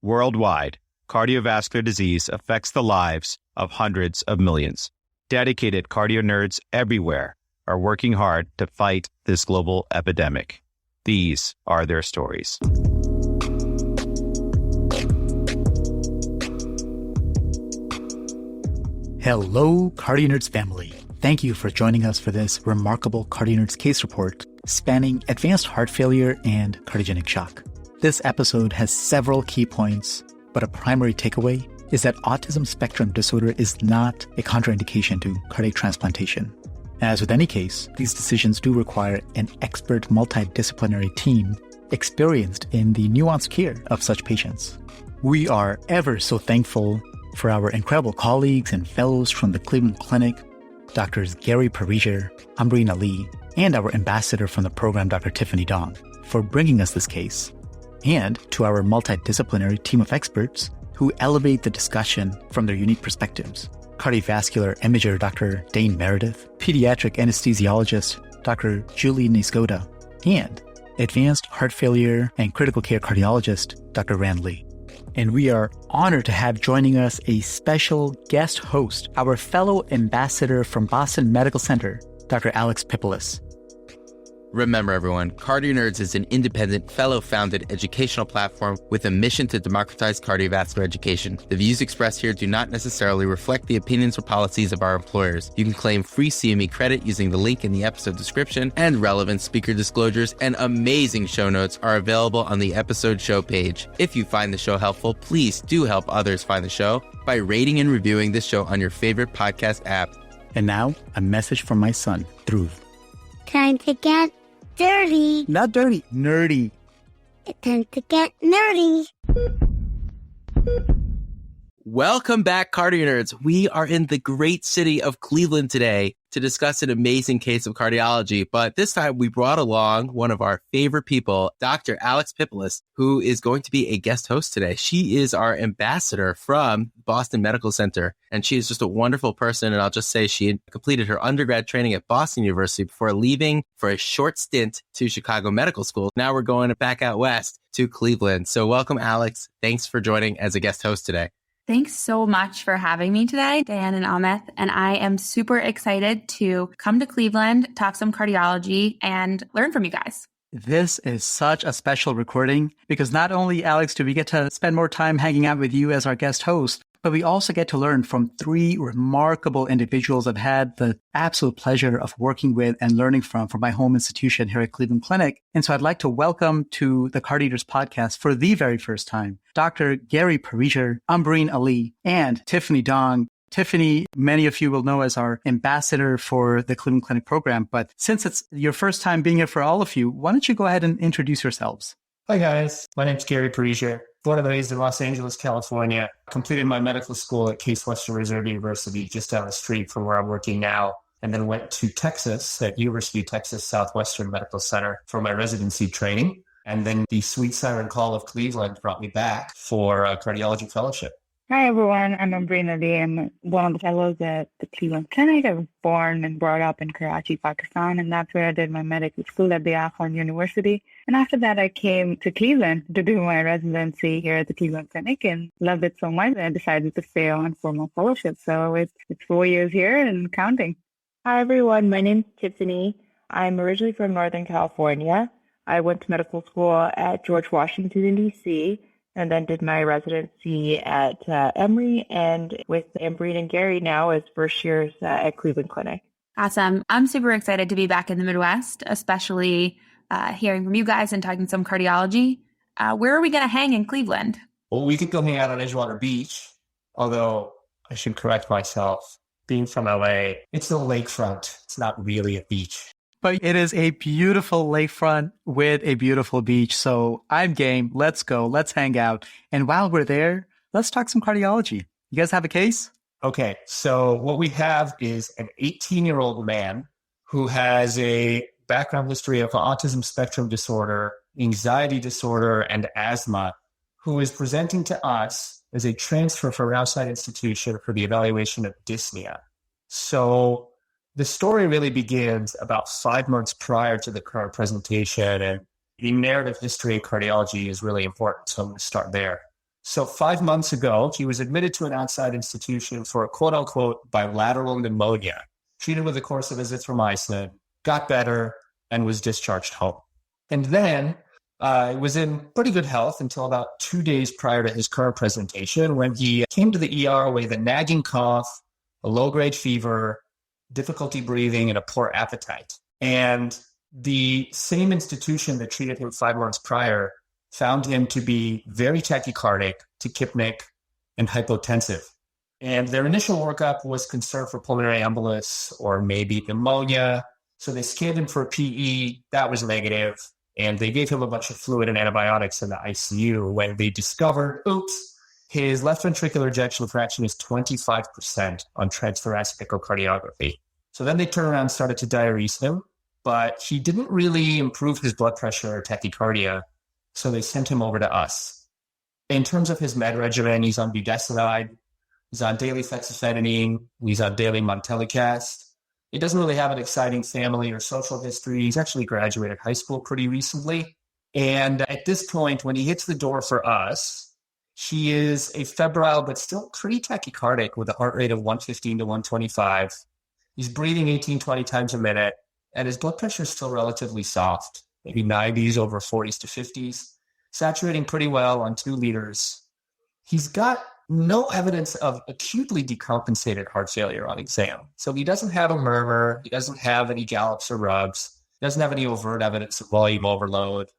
Worldwide, cardiovascular disease affects the lives of hundreds of millions. Dedicated CardioNerds everywhere are working hard to fight this global epidemic. These are their stories. Hello, CardioNerds family. Thank you for joining us for this remarkable CardioNerds case report spanning advanced heart failure and cardiogenic shock. This episode has several key points, but a primary takeaway is that autism spectrum disorder is not a contraindication to cardiac transplantation. As with any case, these decisions do require an expert multidisciplinary team experienced in the nuanced care of such patients. We are ever so thankful for our incredible colleagues and fellows from the Cleveland Clinic, Drs. Gary Pariser, Ambreen Ali, and our ambassador from the program, Dr. Tiffany Dong, for bringing us this case, and to our multidisciplinary team of experts who elevate the discussion from their unique perspectives. Cardiovascular imager Dr. Dane Meredith, pediatric anesthesiologist Dr. Julie Niskoda, and advanced heart failure and critical care cardiologist Dr. Rand Lee. And we are honored to have joining us a special guest host, our fellow ambassador from Boston Medical Center, Dr. Alex Pipelis. Remember, everyone, CardioNerds is an independent, fellow-founded educational platform with a mission to democratize cardiovascular education. The views expressed here do not necessarily reflect the opinions or policies of our employers. You can claim free CME credit using the link in the episode description, and relevant speaker disclosures and amazing show notes are available on the episode show page. If you find the show helpful, please do help others find the show by rating and reviewing this show on your favorite podcast app. And now, a message from my son, Dhruv. Time to get dirty. Not dirty, nerdy. Time to get nerdy. Welcome back, CardioNerds. We are in the great city of Cleveland today to discuss an amazing case of cardiology. But this time we brought along one of our favorite people, Dr. Alex Pipelis, who is going to be a guest host today. She is our ambassador from Boston Medical Center, and she is just a wonderful person. And I'll just say she had completed her undergrad training at Boston University before leaving for a short stint to Chicago Medical School. Now we're going back out west to Cleveland. So welcome, Alex. Thanks for joining as a guest host today. Thanks so much for having me today, Dan and Ameth. And I am super excited to come to Cleveland, talk some cardiology, and learn from you guys. This is such a special recording because not only, Alex, do we get to spend more time hanging out with you as our guest host, but we also get to learn from three remarkable individuals I've had the absolute pleasure of working with and learning from my home institution here at Cleveland Clinic. And so I'd like to welcome to the CardioNerds podcast for the very first time, Dr. Gary Pariser, Ambreen Ali, and Tiffany Dong. Tiffany, many of you will know as our ambassador for the Cleveland Clinic program. But since it's your first time being here for all of you, why don't you go ahead and introduce yourselves? Hi, guys. My name's Gary Pariser, born and raised in Los Angeles, California. Completed my medical school at Case Western Reserve University, just down the street from where I'm working now. And then went to Texas at University of Texas Southwestern Medical Center for my residency training. And then the sweet siren call of Cleveland brought me back for a cardiology fellowship. Hi, everyone. I'm Ambreen Ali. I'm one of the fellows at the Cleveland Clinic. I was born and brought up in Karachi, Pakistan, and that's where I did my medical school at the Afghan University. And after that, I came to Cleveland to do my residency here at the Cleveland Clinic and loved it so much that I decided to stay on for my fellowship. So it's 4 years here and counting. Hi, everyone. My name's Tiffany. I'm originally from Northern California. I went to medical school at George Washington in D.C., and then did my residency at Emory, and with Ambreen and Gary now as first years at Cleveland Clinic. Awesome. I'm super excited to be back in the Midwest, especially hearing from you guys and talking some cardiology. Where are we going to hang in Cleveland? Well, we could go hang out on Edgewater Beach, although I should correct myself. Being from LA, it's the lakefront. It's not really a beach. But it is a beautiful lakefront with a beautiful beach. So I'm game. Let's go. Let's hang out. And while we're there, let's talk some cardiology. You guys have a case? Okay. So what we have is an 18-year-old man who has a background history of autism spectrum disorder, anxiety disorder, and asthma, who is presenting to us as a transfer from an outside institution for the evaluation of dyspnea. So the story really begins about 5 months prior to the current presentation, and the narrative history of cardiology is really important, so I'm going to start there. So 5 months ago, he was admitted to an outside institution for a quote unquote bilateral pneumonia, treated with a course of azithromycin, got better, and was discharged home. And then was in pretty good health until about 2 days prior to his current presentation, when he came to the ER with a nagging cough, a low-grade fever, difficulty breathing, and a poor appetite. And the same institution that treated him 5 months prior found him to be very tachycardic, tachypnic, and hypotensive. And their initial workup was concern for pulmonary embolus or maybe pneumonia. So they scanned him for a PE. That was negative. And they gave him a bunch of fluid and antibiotics in the ICU when they discovered, his left ventricular ejection fraction is 25% on transthoracic echocardiography. So then they turned around and started to diurese him, but he didn't really improve his blood pressure or tachycardia. So they sent him over to us. In terms of his med regimen, he's on budesonide, he's on daily fexofenadine, he's on daily montelukast. He doesn't really have an exciting family or social history. He's actually graduated high school pretty recently. And at this point, when he hits the door for us, he is a febrile but still pretty tachycardic with a heart rate of 115 to 125. He's breathing 18, 20 times a minute, and his blood pressure is still relatively soft. Maybe 90s over 40s to 50s, saturating pretty well on 2 liters. He's got no evidence of acutely decompensated heart failure on exam. So he doesn't have a murmur. He doesn't have any gallops or rubs. He doesn't have any overt evidence of volume overload.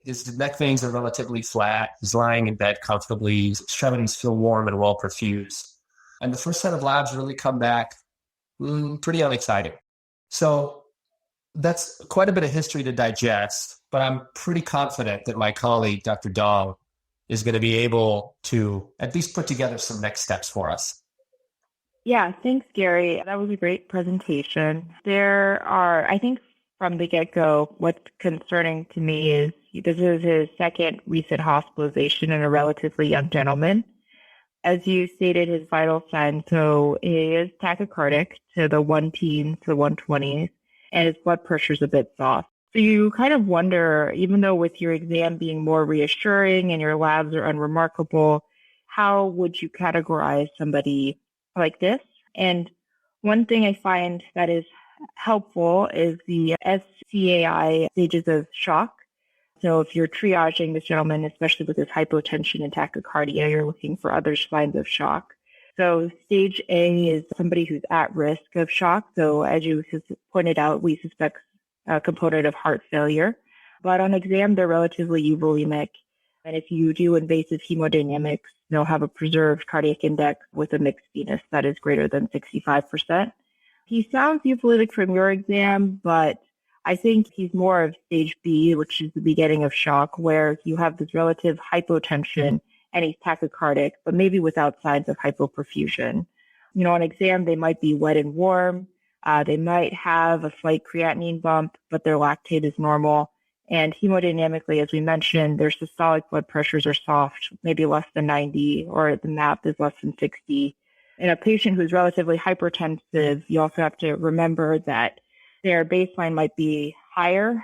His neck veins are relatively flat. He's lying in bed comfortably. His extremities feel warm and well perfused. And the first set of labs really come back pretty unexciting. So that's quite a bit of history to digest, but I'm pretty confident that my colleague, Dr. Dong, is going to be able to at least put together some next steps for us. Yeah, thanks, Gary. That was a great presentation. There are, I think from the get-go, what's concerning to me is this is his second recent hospitalization in a relatively young gentleman. As you stated, his vital signs, so he is tachycardic to the 110s to 120s, and his blood pressure is a bit soft. So you kind of wonder, even though with your exam being more reassuring and your labs are unremarkable, how would you categorize somebody like this? And one thing I find that is helpful is the SCAI stages of shock. So if you're triaging this gentleman, especially with his hypotension and tachycardia, you're looking for other signs of shock. So stage A is somebody who's at risk of shock. So as you pointed out, we suspect a component of heart failure. But on exam, they're relatively euvolemic. And if you do invasive hemodynamics, they'll have a preserved cardiac index with a mixed venous that is greater than 65%. He sounds euvolemic from your exam, but I think he's more of stage B, which is the beginning of shock, where you have this relative hypotension and he's tachycardic, but maybe without signs of hypoperfusion. You know, on exam, they might be wet and warm. They might have a slight creatinine bump, but their lactate is normal. And hemodynamically, as we mentioned, their systolic blood pressures are soft, maybe less than 90, or the MAP is less than 60. In a patient who's relatively hypertensive, you also have to remember that their baseline might be higher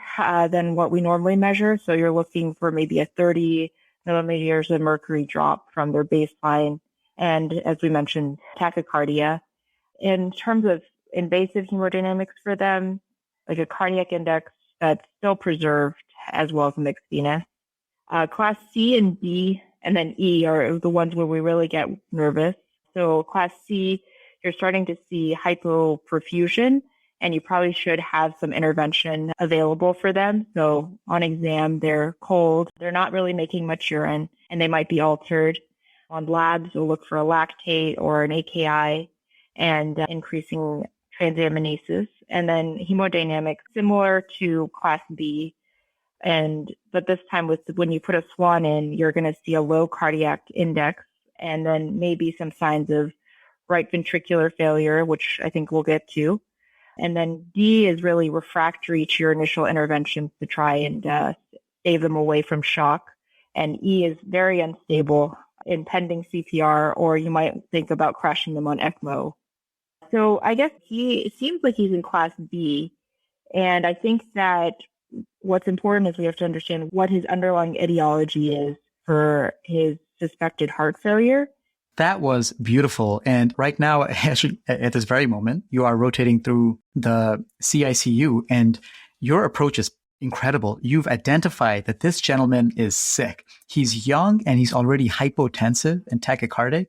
than what we normally measure. So you're looking for maybe a 30 millimeters of mercury drop from their baseline. And as we mentioned, tachycardia. In terms of invasive hemodynamics for them, like a cardiac index that's still preserved as well as mixed venous. Class C and D and then E are the ones where we really get nervous. So class C, you're starting to see hypoperfusion, and you probably should have some intervention available for them. So on exam, they're cold. They're not really making much urine, and they might be altered. On labs, we'll look for a lactate or an AKI and increasing transaminases. And then hemodynamics, similar to class B. But this time when you put a swan in, you're going to see a low cardiac index and then maybe some signs of right ventricular failure, which I think we'll get to. And then D is really refractory to your initial interventions to try and save them away from shock. And E is very unstable in pending CPR, or you might think about crashing them on ECMO. So I guess it seems like he's in class B. And I think that what's important is we have to understand what his underlying etiology is for his suspected heart failure. That was beautiful. And right now, actually, at this very moment, you are rotating through the CICU and your approach is incredible. You've identified that this gentleman is sick. He's young and he's already hypotensive and tachycardic.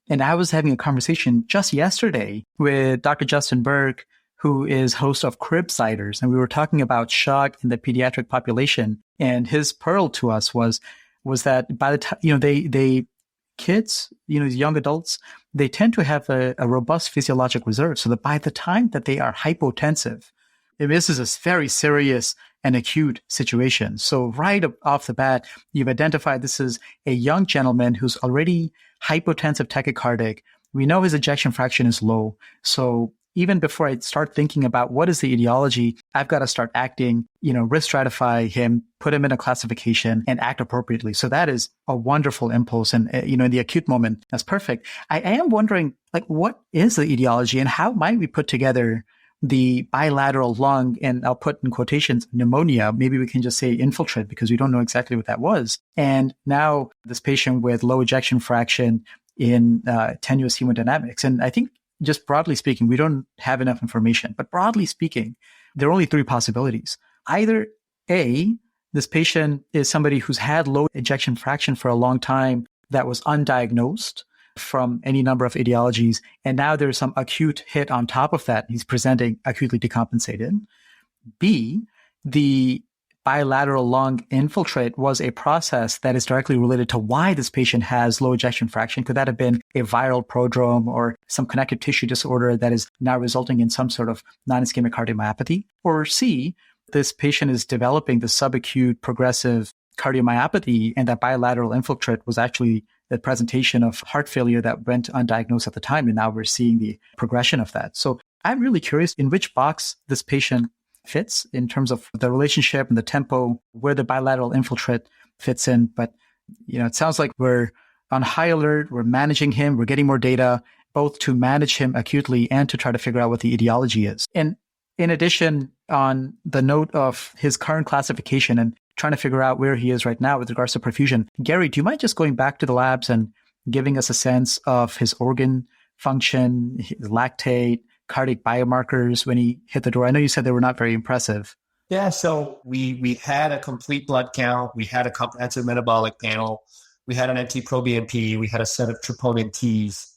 And I was having a conversation just yesterday with Dr. Justin Berg, who is host of Cribsiders. And we were talking about shock in the pediatric population. And his pearl to us was that by the time, they kids, these young adults, they tend to have a robust physiologic reserve. So that by the time that they are hypotensive, this is a very serious and acute situation. So right off the bat, you've identified this is a young gentleman who's already hypotensive tachycardic. We know his ejection fraction is low. So even before I start thinking about what is the etiology, I've got to start acting, risk stratify him, put him in a classification and act appropriately. So that is a wonderful impulse. And, in the acute moment, that's perfect. I am wondering, what is the etiology and how might we put together the bilateral lung, and I'll put in quotations, pneumonia. Maybe we can just say infiltrate because we don't know exactly what that was. And now this patient with low ejection fraction in tenuous hemodynamics. And I think just broadly speaking, we don't have enough information, but broadly speaking, there are only three possibilities. Either A, this patient is somebody who's had low ejection fraction for a long time that was undiagnosed from any number of etiologies. And now there's some acute hit on top of that. He's presenting acutely decompensated. B, the bilateral lung infiltrate was a process that is directly related to why this patient has low ejection fraction. Could that have been a viral prodrome or some connective tissue disorder that is now resulting in some sort of non-ischemic cardiomyopathy? Or C, this patient is developing the subacute progressive cardiomyopathy, and that bilateral infiltrate was actually the presentation of heart failure that went undiagnosed at the time. And now we're seeing the progression of that. So I'm really curious in which box this patient fits in terms of the relationship and the tempo, where the bilateral infiltrate fits in. But, it sounds like we're on high alert. We're managing him. We're getting more data, both to manage him acutely and to try to figure out what the etiology is. And in addition, on the note of his current classification and trying to figure out where he is right now with regards to perfusion, Gary, do you mind just going back to the labs and giving us a sense of his organ function, his lactate, cardiac biomarkers when he hit the door? I know you said they were not very impressive. Yeah, so we had a complete blood count. We had a comprehensive metabolic panel. We had an NT-proBNP. We had a set of troponin Ts.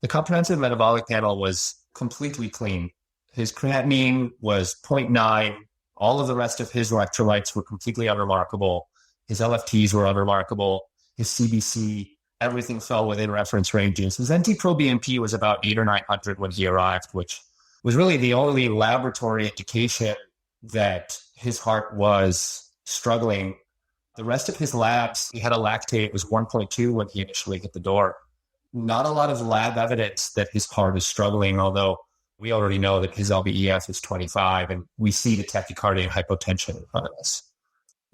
The comprehensive metabolic panel was completely clean. His creatinine was 0.9. All of the rest of his electrolytes were completely unremarkable. His LFTs were unremarkable. His CBC, everything fell within reference ranges. His NT-proBNP was about 800 or 900 when he arrived, which was really the only laboratory indication that his heart was struggling. The rest of his labs, he had a lactate, was 1.2 when he initially hit the door. Not a lot of lab evidence that his heart is struggling, although we already know that his LVEF is 25, and we see the tachycardia and hypotension in front of us.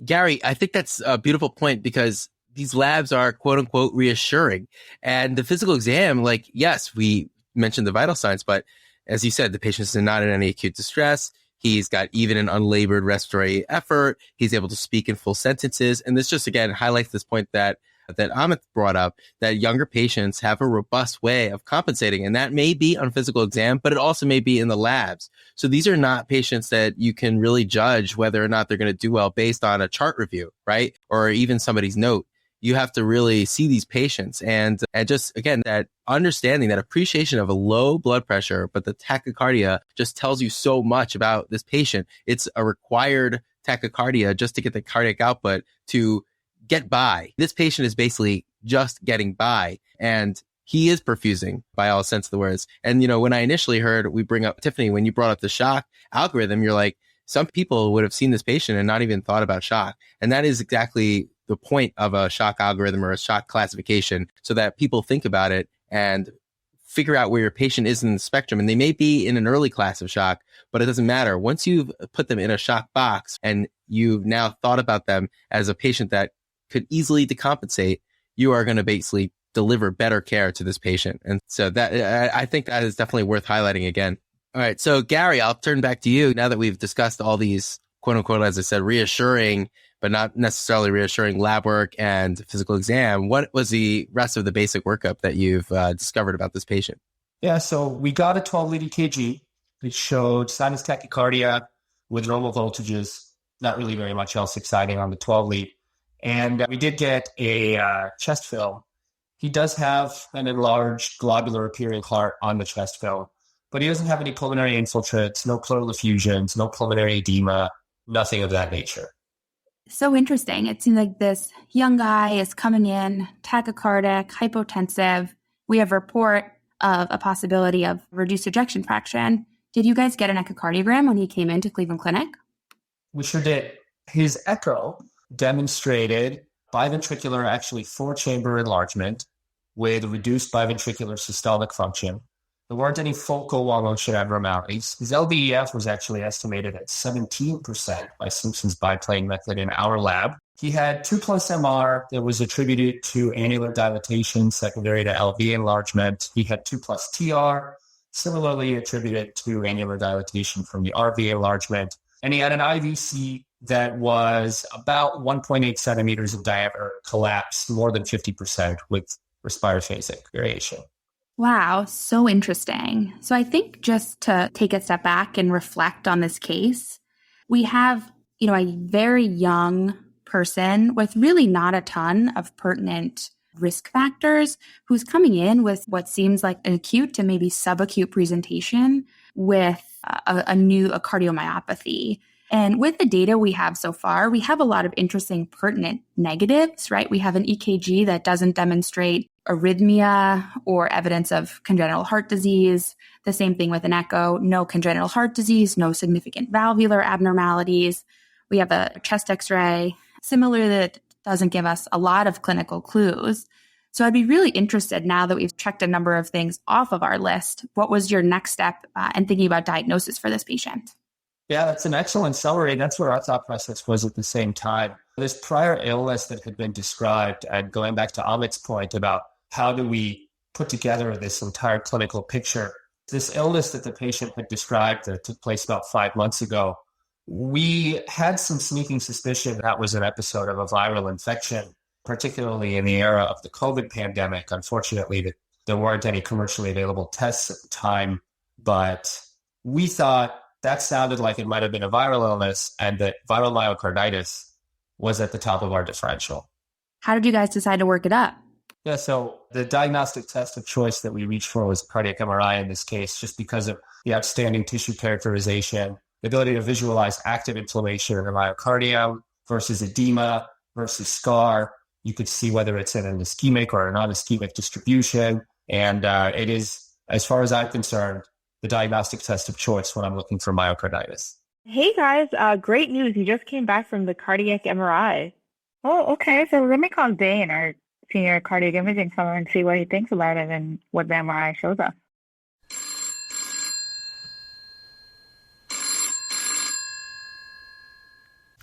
Gary, I think that's a beautiful point because these labs are quote unquote reassuring. And the physical exam, yes, we mentioned the vital signs, but as you said, the patient is not in any acute distress. He's got even an unlabored respiratory effort. He's able to speak in full sentences. And this just, again, highlights this point that Amit brought up, that younger patients have a robust way of compensating. And that may be on physical exam, but it also may be in the labs. So these are not patients that you can really judge whether or not they're going to do well based on a chart review, right? Or even somebody's note. You have to really see these patients and just, again, that understanding, that appreciation of a low blood pressure, but the tachycardia just tells you so much about this patient. It's a required tachycardia just to get the cardiac output to get by. This patient is basically just getting by, and he is perfusing by all sense of the words. And, when I initially heard, we bring up Tiffany, when you brought up the shock algorithm, you're like, some people would have seen this patient and not even thought about shock. And that is exactly the point of a shock algorithm or a shock classification, so that people think about it and figure out where your patient is in the spectrum. And they may be in an early class of shock, but it doesn't matter. Once you've put them in a shock box and you've now thought about them as a patient that could easily decompensate, you are going to basically deliver better care to this patient. And so that, I think that is definitely worth highlighting again. All right. So Gary, I'll turn back to you now that we've discussed all these quote unquote, as I said, reassuring but not necessarily reassuring lab work and physical exam. What was the rest of the basic workup that you've discovered about this patient? Yeah, so we got a 12-lead EKG. It showed sinus tachycardia with normal voltages, not really very much else exciting on the 12-lead. And we did get a chest film. He does have an enlarged globular appearing heart on the chest film, but he doesn't have any pulmonary infiltrates, no pleural effusions, no pulmonary edema, nothing of that nature. So interesting. It seems like this young guy is coming in tachycardic, hypotensive. We have a report of a possibility of reduced ejection fraction. Did you guys get an echocardiogram when he came into Cleveland Clinic? We sure did. His echo demonstrated biventricular, actually 4-chamber enlargement with reduced biventricular systolic function. There weren't any focal wall motion abnormalities. His LVEF was actually estimated at 17% by Simpson's biplane method in our lab. He had 2+ MR that was attributed to annular dilatation secondary to LV enlargement. He had 2+ TR, similarly attributed to annular dilatation from the RV enlargement. And he had an IVC that was about 1.8 centimeters in diameter, collapsed more than 50% with respiratophasic variation. Wow, so interesting. So I think just to take a step back and reflect on this case, we have, a very young person with really not a ton of pertinent risk factors who's coming in with what seems like an acute to maybe subacute presentation with a cardiomyopathy. And with the data we have so far, we have a lot of interesting pertinent negatives, right? We have an EKG that doesn't demonstrate arrhythmia or evidence of congenital heart disease. The same thing with an echo, no congenital heart disease, no significant valvular abnormalities. We have a chest x-ray, similar that doesn't give us a lot of clinical clues. So I'd be really interested now that we've checked a number of things off of our list. What was your next step in thinking about diagnosis for this patient? Yeah, that's an excellent summary. That's where our thought process was at the same time. This prior illness that had been described, and going back to Amit's point about how do we put together this entire clinical picture, this illness that the patient had described that took place about 5 months ago, we had some sneaking suspicion that was an episode of a viral infection, particularly in the era of the COVID pandemic. Unfortunately, there weren't any commercially available tests at the time, but we thought that sounded like it might have been a viral illness and that viral myocarditis was at the top of our differential. How did you guys decide to work it up? Yeah, so the diagnostic test of choice that we reached for was a cardiac MRI in this case, just because of the outstanding tissue characterization, the ability to visualize active inflammation in the myocardium versus edema versus scar. You could see whether it's in an ischemic or a non-ischemic distribution. And it is, as far as I'm concerned, the diagnostic test of choice when I'm looking for myocarditis. Hey guys, great news. You just came back from the cardiac MRI. Oh, okay. So let me call Dane, our senior cardiac imaging fellow, and see what he thinks about it and what the MRI shows us.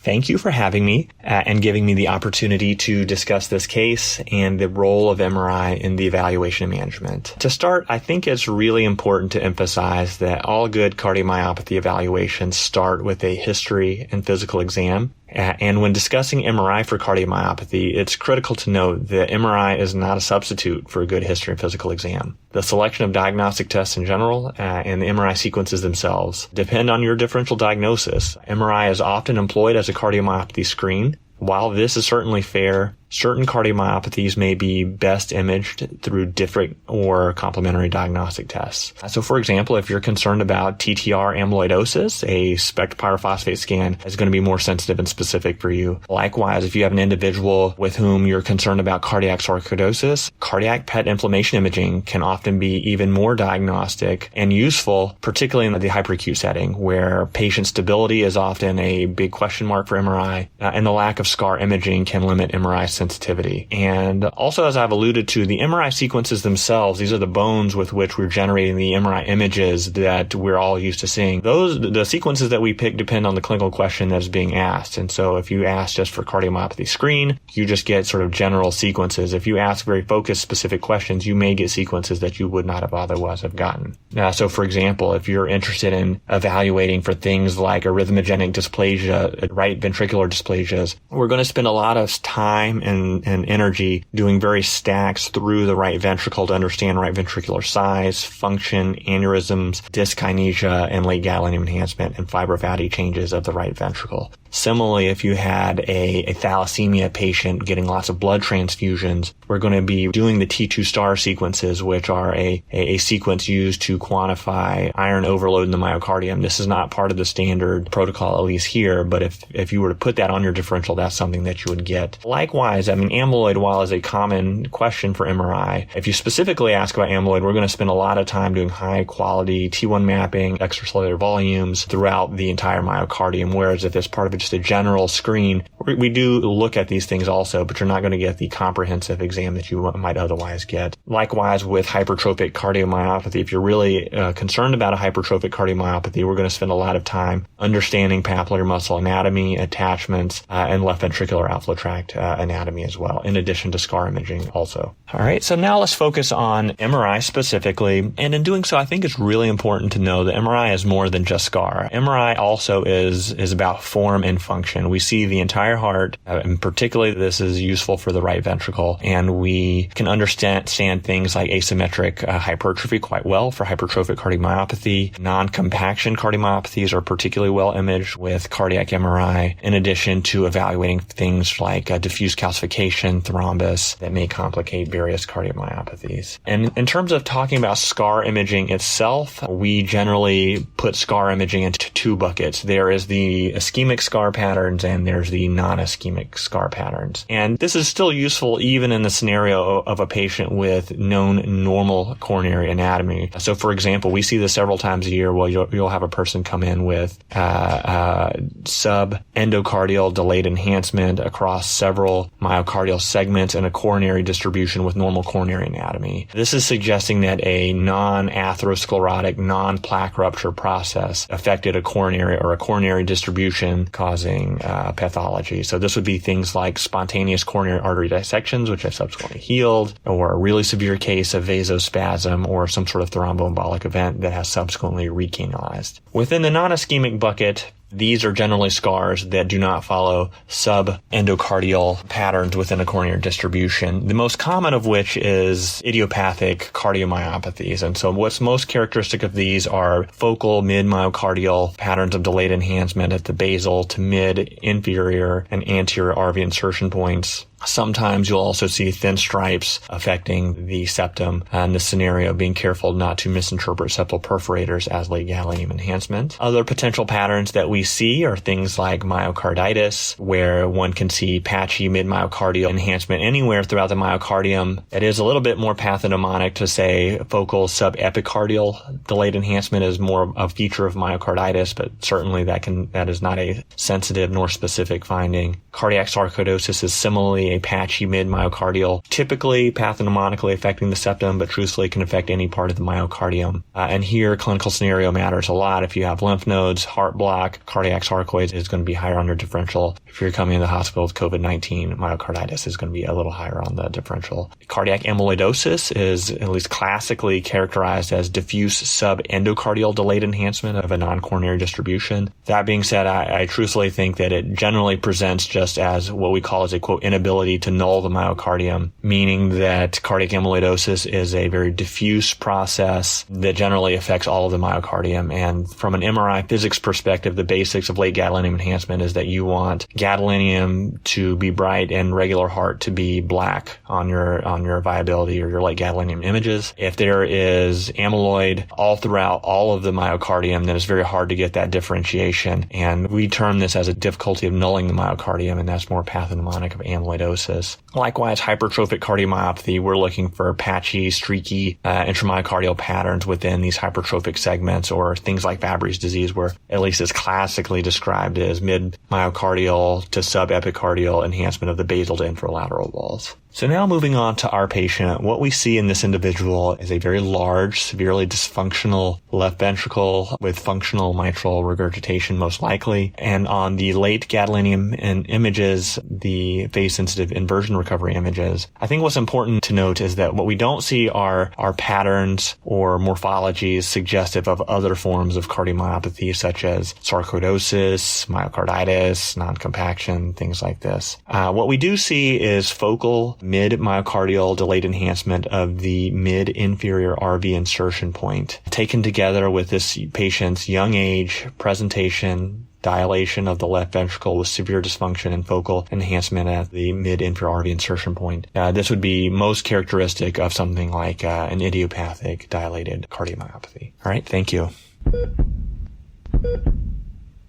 Thank you for having me and giving me the opportunity to discuss this case and the role of MRI in the evaluation and management. To start, I think it's really important to emphasize that all good cardiomyopathy evaluations start with a history and physical exam. And when discussing MRI for cardiomyopathy, it's critical to note that MRI is not a substitute for a good history and physical exam. The selection of diagnostic tests in general and the MRI sequences themselves depend on your differential diagnosis. MRI is often employed as a cardiomyopathy screen. While this is certainly fair, certain cardiomyopathies may be best imaged through different or complementary diagnostic tests. So for example, if you're concerned about TTR amyloidosis, a spectropyrophosphate scan is going to be more sensitive and specific for you. Likewise, if you have an individual with whom you're concerned about cardiac sarcoidosis, cardiac PET inflammation imaging can often be even more diagnostic and useful, particularly in the hyperacute setting where patient stability is often a big question mark for MRI, and the lack of scar imaging can limit MRI sensitivity. And also, as I've alluded to, the MRI sequences themselves, these are the bones with which we're generating the MRI images that we're all used to seeing. The sequences that we pick depend on the clinical question that's being asked. And so if you ask just for cardiomyopathy screen, you just get sort of general sequences. If you ask very focused, specific questions, you may get sequences that you would not have otherwise have gotten. So for example, if you're interested in evaluating for things like arrhythmogenic dysplasia, right ventricular dysplasias, we're going to spend a lot of time and energy doing various stacks through the right ventricle to understand right ventricular size, function, aneurysms, dyskinesia, and late gadolinium enhancement and fibrofatty changes of the right ventricle. Similarly, if you had a thalassemia patient getting lots of blood transfusions, we're going to be doing the T2 star sequences, which are a sequence used to quantify iron overload in the myocardium. This is not part of the standard protocol, at least here, but if you were to put that on your differential, that's something that you would get. Likewise, I mean, amyloid, while is a common question for MRI, if you specifically ask about amyloid, we're going to spend a lot of time doing high quality T1 mapping, extracellular volumes throughout the entire myocardium, whereas if it's part of just a general screen, we do look at these things also, but you're not going to get the comprehensive exam that you might otherwise get. Likewise, with hypertrophic cardiomyopathy, if you're really concerned about a hypertrophic cardiomyopathy, we're going to spend a lot of time understanding papillary muscle anatomy, attachments, and left ventricular outflow tract anatomy as well, in addition to scar imaging also. All right, so now let's focus on MRI specifically. And in doing so, I think it's really important to know that MRI is more than just scar. MRI also is about form and function. We see the entire heart, and particularly this is useful for the right ventricle, and we can understand things like asymmetric hypertrophy quite well for hypertrophic cardiomyopathy. Non-compaction cardiomyopathies are particularly well imaged with cardiac MRI, in addition to evaluating things like diffuse calcification, thrombus that may complicate various cardiomyopathies. And in terms of talking about scar imaging itself, we generally put scar imaging into two buckets. There is the ischemic scar patterns and there's the non-ischemic scar patterns. And this is still useful even in the scenario of a patient with known normal coronary anatomy. So for example, we see this several times a year where you'll have a person come in with subendocardial delayed enhancement across several myocardial segments and a coronary distribution with normal coronary anatomy. This is suggesting that a non-atherosclerotic, non-plaque rupture process affected a coronary or a coronary distribution causing pathology. So this would be things like spontaneous coronary artery dissections, which have subsequently healed, or a really severe case of vasospasm or some sort of thromboembolic event that has subsequently recanalized. Within the non-ischemic bucket, these are generally scars that do not follow subendocardial patterns within a coronary distribution, the most common of which is idiopathic cardiomyopathies. And so what's most characteristic of these are focal mid-myocardial patterns of delayed enhancement at the basal to mid-inferior and anterior RV insertion points. Sometimes you'll also see thin stripes affecting the septum, and the scenario being careful not to misinterpret septal perforators as late gadolinium enhancement. Other potential patterns that we see are things like myocarditis, where one can see patchy mid-myocardial enhancement anywhere throughout the myocardium. It is a little bit more pathognomonic to say focal subepicardial delayed enhancement is more a feature of myocarditis, but certainly that is not a sensitive nor specific finding. Cardiac sarcoidosis is similarly a patchy mid-myocardial, typically pathognomically affecting the septum, but truthfully can affect any part of the myocardium. And here, clinical scenario matters a lot. If you have lymph nodes, heart block, cardiac sarcoids is going to be higher on your differential. If you're coming in the hospital with COVID-19, myocarditis is going to be a little higher on the differential. Cardiac amyloidosis is at least classically characterized as diffuse subendocardial delayed enhancement of a non-coronary distribution. That being said, I truthfully think that it generally presents just as what we call as a, quote, inability to null the myocardium, meaning that cardiac amyloidosis is a very diffuse process that generally affects all of the myocardium. And from an MRI physics perspective, the basics of late gadolinium enhancement is that you want gadolinium to be bright and regular heart to be black on your viability or your late gadolinium images. If there is amyloid all throughout all of the myocardium, then it's very hard to get that differentiation. And we term this as a difficulty of nulling the myocardium, and that's more pathognomonic of amyloidosis. sarcoidosis. Likewise, hypertrophic cardiomyopathy, we're looking for patchy, streaky intramyocardial patterns within these hypertrophic segments, or things like Fabry's disease, where at least it's classically described as mid-myocardial to subepicardial enhancement of the basal to infralateral walls. So now moving on to our patient, what we see in this individual is a very large, severely dysfunctional left ventricle with functional mitral regurgitation most likely. And on the late gadolinium images, the phase-sensitive inversion recovery images, I think what's important to note is that what we don't see are patterns or morphologies suggestive of other forms of cardiomyopathy, such as sarcoidosis, myocarditis, non-compaction, things like this. What we do see is focal mid-myocardial delayed enhancement of the mid-inferior RV insertion point. Taken together with this patient's young age, presentation, dilation of the left ventricle with severe dysfunction and focal enhancement at the mid-inferior RV insertion point, this would be most characteristic of something like an idiopathic dilated cardiomyopathy. All right, thank you.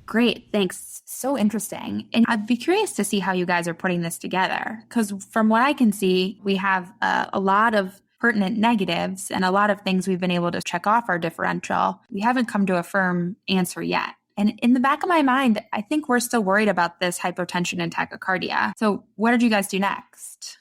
Great, thanks. So interesting. And I'd be curious to see how you guys are putting this together, because from what I can see, we have a lot of pertinent negatives and a lot of things we've been able to check off our differential. We haven't come to a firm answer yet. And in the back of my mind, I think we're still worried about this hypotension and tachycardia. So what did you guys do next?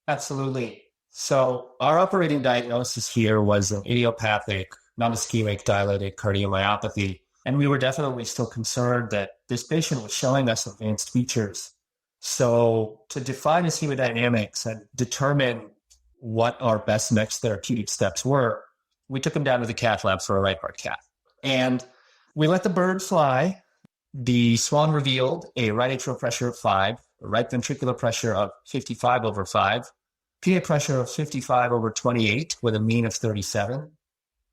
Absolutely. So our operating diagnosis here was an idiopathic, non-ischemic dilated cardiomyopathy. And we were definitely still concerned that this patient was showing us advanced features. So to define his hemodynamics and determine what our best next therapeutic steps were, we took him down to the cath lab for a right heart cath. And we let the bird fly. The swan revealed a right atrial pressure of 5, a right ventricular pressure of 55/5, PA pressure of 55/28 with a mean of 37,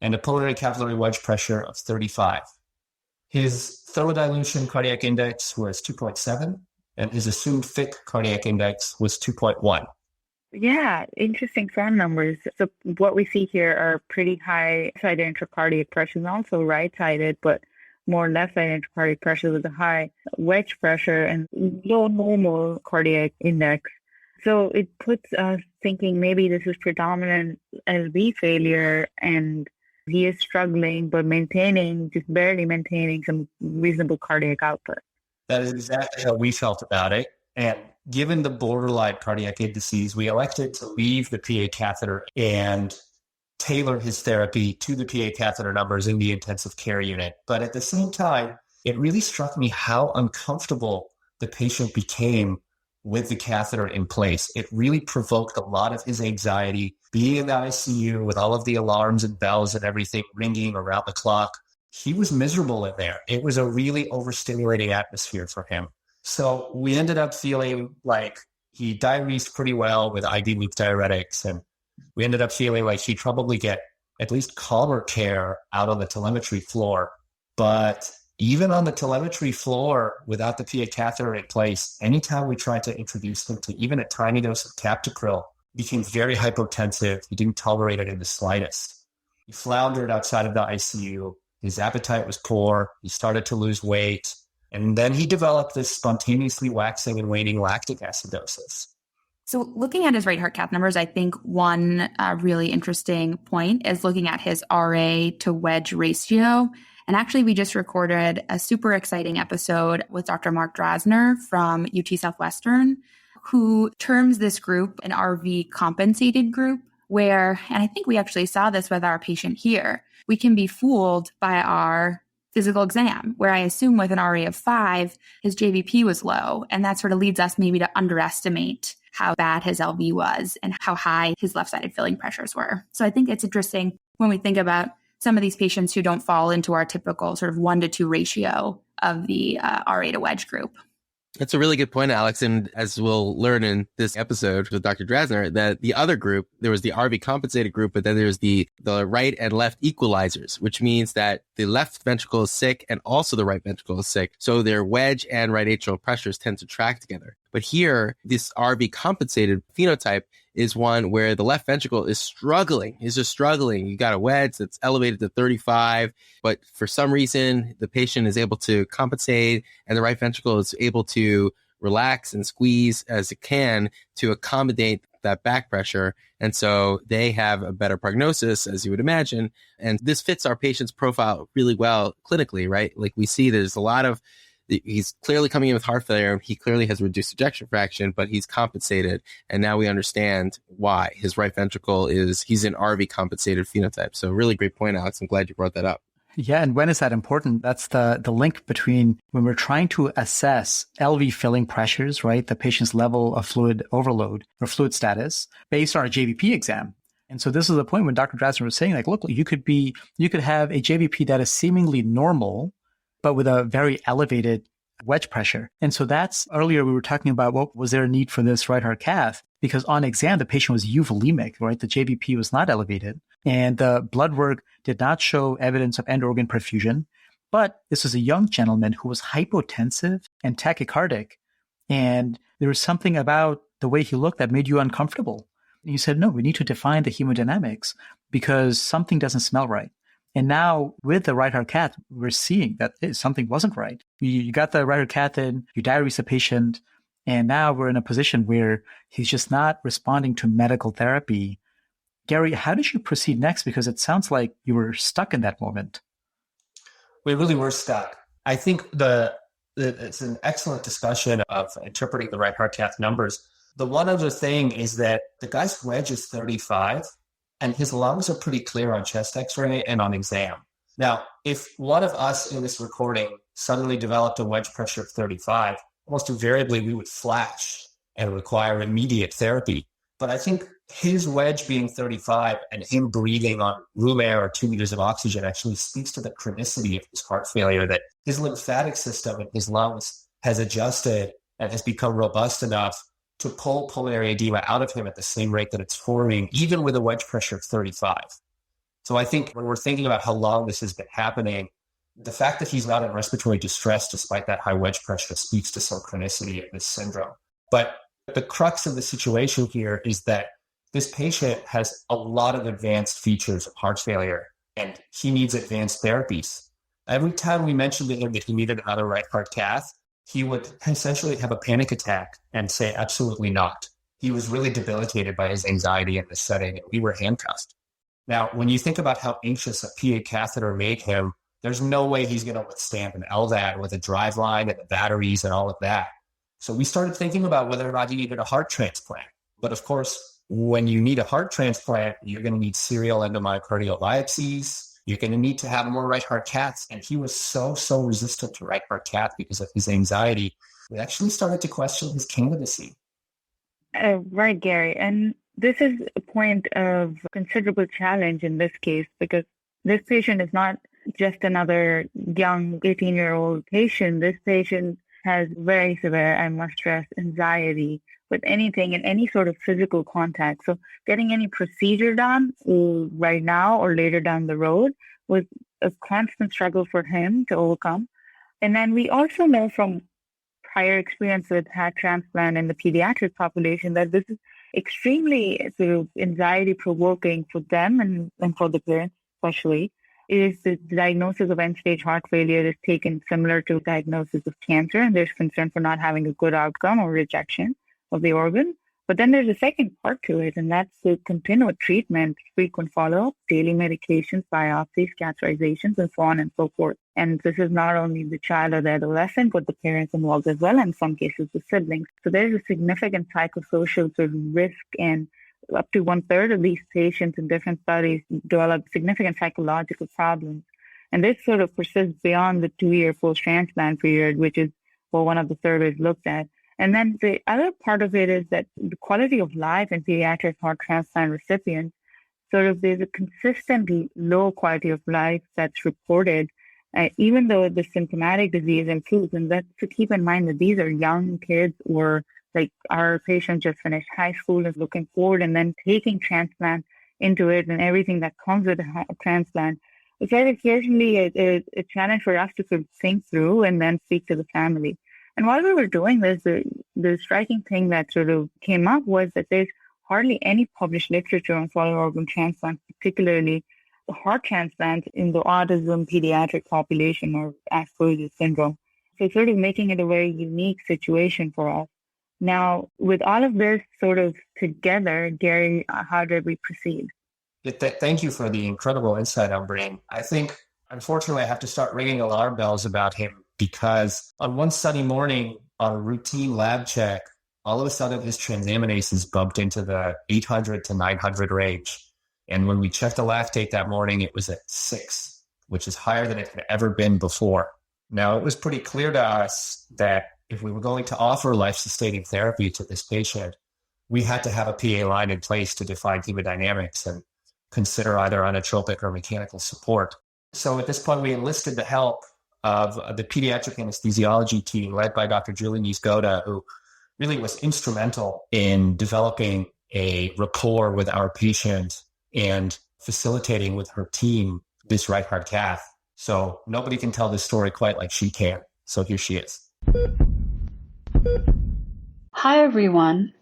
and a pulmonary capillary wedge pressure of 35. His thermodilution cardiac index was 2.7, and his assumed FIC cardiac index was 2.1. Yeah, interesting fan numbers. So what we see here are pretty high sided intracardiac pressures, also right-sided, but more left-sided intracardiac pressures with a high wedge pressure and low normal cardiac index. So it puts us thinking maybe this is predominant LV failure, and he is struggling, but just barely maintaining some reasonable cardiac output. That is exactly how we felt about it. And given the borderline cardiac indices, we elected to leave the PA catheter and tailor his therapy to the PA catheter numbers in the intensive care unit. But at the same time, it really struck me how uncomfortable the patient became with the catheter in place. It really provoked a lot of his anxiety. Being in the ICU with all of the alarms and bells and everything ringing around the clock, he was miserable in there. It was a really overstimulating atmosphere for him. So we ended up feeling like he diuresed pretty well with IV loop diuretics, and we ended up feeling like he'd probably get at least calmer care out on the telemetry floor. But even on the telemetry floor, without the PA catheter in place, anytime we tried to introduce him to even a tiny dose of captopril, he became very hypotensive. He didn't tolerate it in the slightest. He floundered outside of the ICU. His appetite was poor. He started to lose weight. And then he developed this spontaneously waxing and waning lactic acidosis. So looking at his right heart cath numbers, I think one really interesting point is looking at his RA to wedge ratio. And actually, we just recorded a super exciting episode with Dr. Mark Drasner from UT Southwestern, who terms this group an RV compensated group, where, and I think we actually saw this with our patient here, we can be fooled by our physical exam, where I assume with an RA of 5, his JVP was low. And that sort of leads us maybe to underestimate how bad his LV was and how high his left-sided filling pressures were. So I think it's interesting when we think about some of these patients who don't fall into our typical sort of 1-to-2 ratio of the RA to wedge group. That's a really good point, Alex. And as we'll learn in this episode with Dr. Drasner, that the other group, there was the RV compensated group, but then there's the right and left equalizers, which means that the left ventricle is sick and also the right ventricle is sick. So their wedge and right atrial pressures tend to track together. But here, this RV compensated phenotype is one where the left ventricle is struggling. It's just struggling. You got a wedge that's elevated to 35, but for some reason, the patient is able to compensate and the right ventricle is able to relax and squeeze as it can to accommodate that back pressure. And so they have a better prognosis, as you would imagine. And this fits our patient's profile really well clinically, right? Like we see there's a lot of, he's clearly coming in with heart failure. He clearly has reduced ejection fraction, but he's compensated. And now we understand why. His right ventricle he's an RV compensated phenotype. So really great point, Alex. I'm glad you brought that up. Yeah, and when is that important? That's the link between when we're trying to assess LV filling pressures, right? The patient's level of fluid overload or fluid status based on a JVP exam. And so this is the point when Dr. Drasner was saying, like, look, you could have a JVP that is seemingly normal, but with a very elevated wedge pressure. And so that's earlier we were talking about, was there a need for this right heart cath? Because on exam, the patient was euvolemic, right? The JVP was not elevated. And the blood work did not show evidence of end organ perfusion. But this was a young gentleman who was hypotensive and tachycardic. And there was something about the way he looked that made you uncomfortable. And you said, no, we need to define the hemodynamics because something doesn't smell right. And now with the right heart cath, we're seeing that something wasn't right. You got the right heart cath in, you diuresed the patient, and now we're in a position where he's just not responding to medical therapy. Gary, how did you proceed next? Because it sounds like you were stuck in that moment. We really were stuck. I think it's an excellent discussion of interpreting the right heart cath numbers. The one other thing is that the guy's wedge is 35 and his lungs are pretty clear on chest x-ray and on exam. Now, if one of us in this recording suddenly developed a wedge pressure of 35, almost invariably we would flash and require immediate therapy. But I think his wedge being 35 and him breathing on room air or 2 liters of oxygen actually speaks to the chronicity of his heart failure, that his lymphatic system in his lungs has adjusted and has become robust enough to pull pulmonary edema out of him at the same rate that it's forming, even with a wedge pressure of 35. So I think when we're thinking about how long this has been happening, the fact that he's not in respiratory distress despite that high wedge pressure speaks to some chronicity of this syndrome. But the crux of the situation here is that this patient has a lot of advanced features of heart failure, and he needs advanced therapies. Every time we mentioned to him that he needed another right heart cath, he would essentially have a panic attack and say, absolutely not. He was really debilitated by his anxiety in this setting, and we were handcuffed. Now, when you think about how anxious a PA catheter made him, there's no way he's going to withstand an LVAD with a drive line and the batteries and all of that. So we started thinking about whether or not he needed a heart transplant. But of course, when you need a heart transplant, you're going to need serial endomyocardial biopsies. You're going to need to have more right heart caths. And he was so resistant to right heart cath because of his anxiety. We actually started to question his candidacy. Right, Gary. And this is a point of considerable challenge in this case, because this patient is not just another young 18-year-old patient. This patient has very severe, I must stress, anxiety with anything and any sort of physical contact. So getting any procedure done right now or later down the road was a constant struggle for him to overcome. And then we also know from prior experience with heart transplant in the pediatric population that this is extremely sort of anxiety provoking for them and for the parents especially. Is the diagnosis of end-stage heart failure is taken similar to diagnosis of cancer, and there's concern for not having a good outcome or rejection of the organ. But then there's a second part to it, and that's the continued treatment, frequent follow-up, daily medications, biopsies, catheterizations, and so on and so forth. And this is not only the child or the adolescent, but the parents involved as well, and in some cases the siblings. So there's a significant psychosocial sort of risk, and up to 1/3 of these patients in different studies develop significant psychological problems. And this sort of persists beyond the 2-year post-transplant period, which is what one of the surveys looked at. And then the other part of it is that the quality of life in pediatric heart transplant recipients, sort of there's a consistently low quality of life that's reported, even though the symptomatic disease improves. And that's to keep in mind that these are young kids, or like our patient just finished high school, is looking forward and then taking transplant into it and everything that comes with a transplant. It's occasionally a challenge for us to sort of think through and then speak to the family. And while we were doing this, the striking thing that sort of came up was that there's hardly any published literature on solid organ transplant, particularly heart transplant in the autism pediatric population or Asperger's syndrome. So sort of making it a very unique situation for us. Now, with all of this sort of together, Gary, how did we proceed? Thank you for the incredible insight, Umbreen. I think, unfortunately, I have to start ringing alarm bells about him because on one sunny morning on a routine lab check, all of a sudden his transaminases bumped into the 800 to 900 range. And when we checked the lactate that morning, it was at 6, which is higher than it had ever been before. Now, it was pretty clear to us that if we were going to offer life-sustaining therapy to this patient, we had to have a PA line in place to define hemodynamics and consider either inotropic or mechanical support. So at this point, we enlisted the help of the pediatric anesthesiology team led by Dr. Julie Niezgoda, who really was instrumental in developing a rapport with our patient and facilitating with her team this right heart cath. So nobody can tell this story quite like she can. So here she is. Hi, everyone.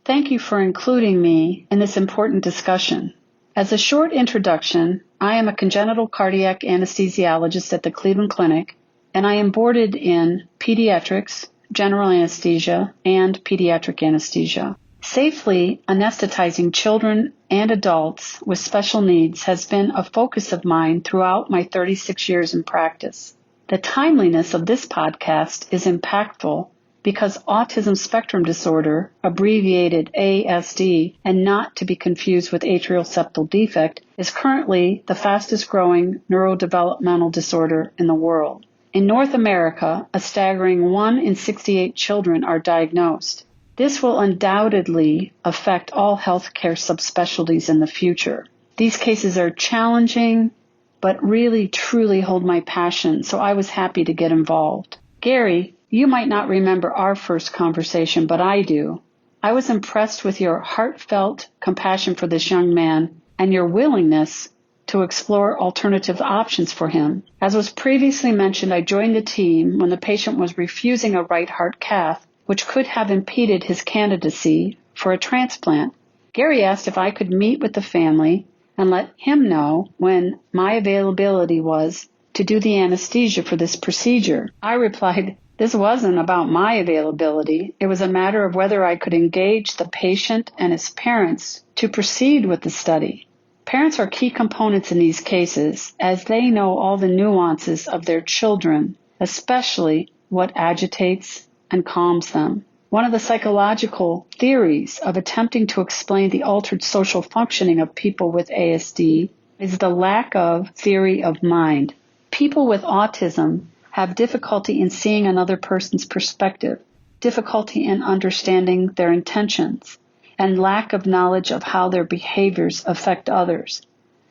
Thank you for including me in this important discussion. As a short introduction, I am a congenital cardiac anesthesiologist at the Cleveland Clinic, and I am boarded in pediatrics, general anesthesia, and pediatric anesthesia. Safely anesthetizing children and adults with special needs has been a focus of mine throughout my 36 years in practice. The timeliness of this podcast is impactful because autism spectrum disorder, abbreviated ASD, and not to be confused with atrial septal defect, is currently the fastest growing neurodevelopmental disorder in the world. In North America, a staggering 1 in 68 children are diagnosed. This will undoubtedly affect all healthcare subspecialties in the future. These cases are challenging, but really truly hold my passion, so I was happy to get involved. Gary, you might not remember our first conversation, but I do. I was impressed with your heartfelt compassion for this young man and your willingness to explore alternative options for him. As was previously mentioned, I joined the team when the patient was refusing a right heart cath, which could have impeded his candidacy for a transplant. Gary asked if I could meet with the family and let him know when my availability was to do the anesthesia for this procedure. I replied, this wasn't about my availability. It was a matter of whether I could engage the patient and his parents to proceed with the study. Parents are key components in these cases as they know all the nuances of their children, especially what agitates and calms them. One of the psychological theories of attempting to explain the altered social functioning of people with ASD is the lack of theory of mind. People with autism have difficulty in seeing another person's perspective, difficulty in understanding their intentions, and lack of knowledge of how their behaviors affect others.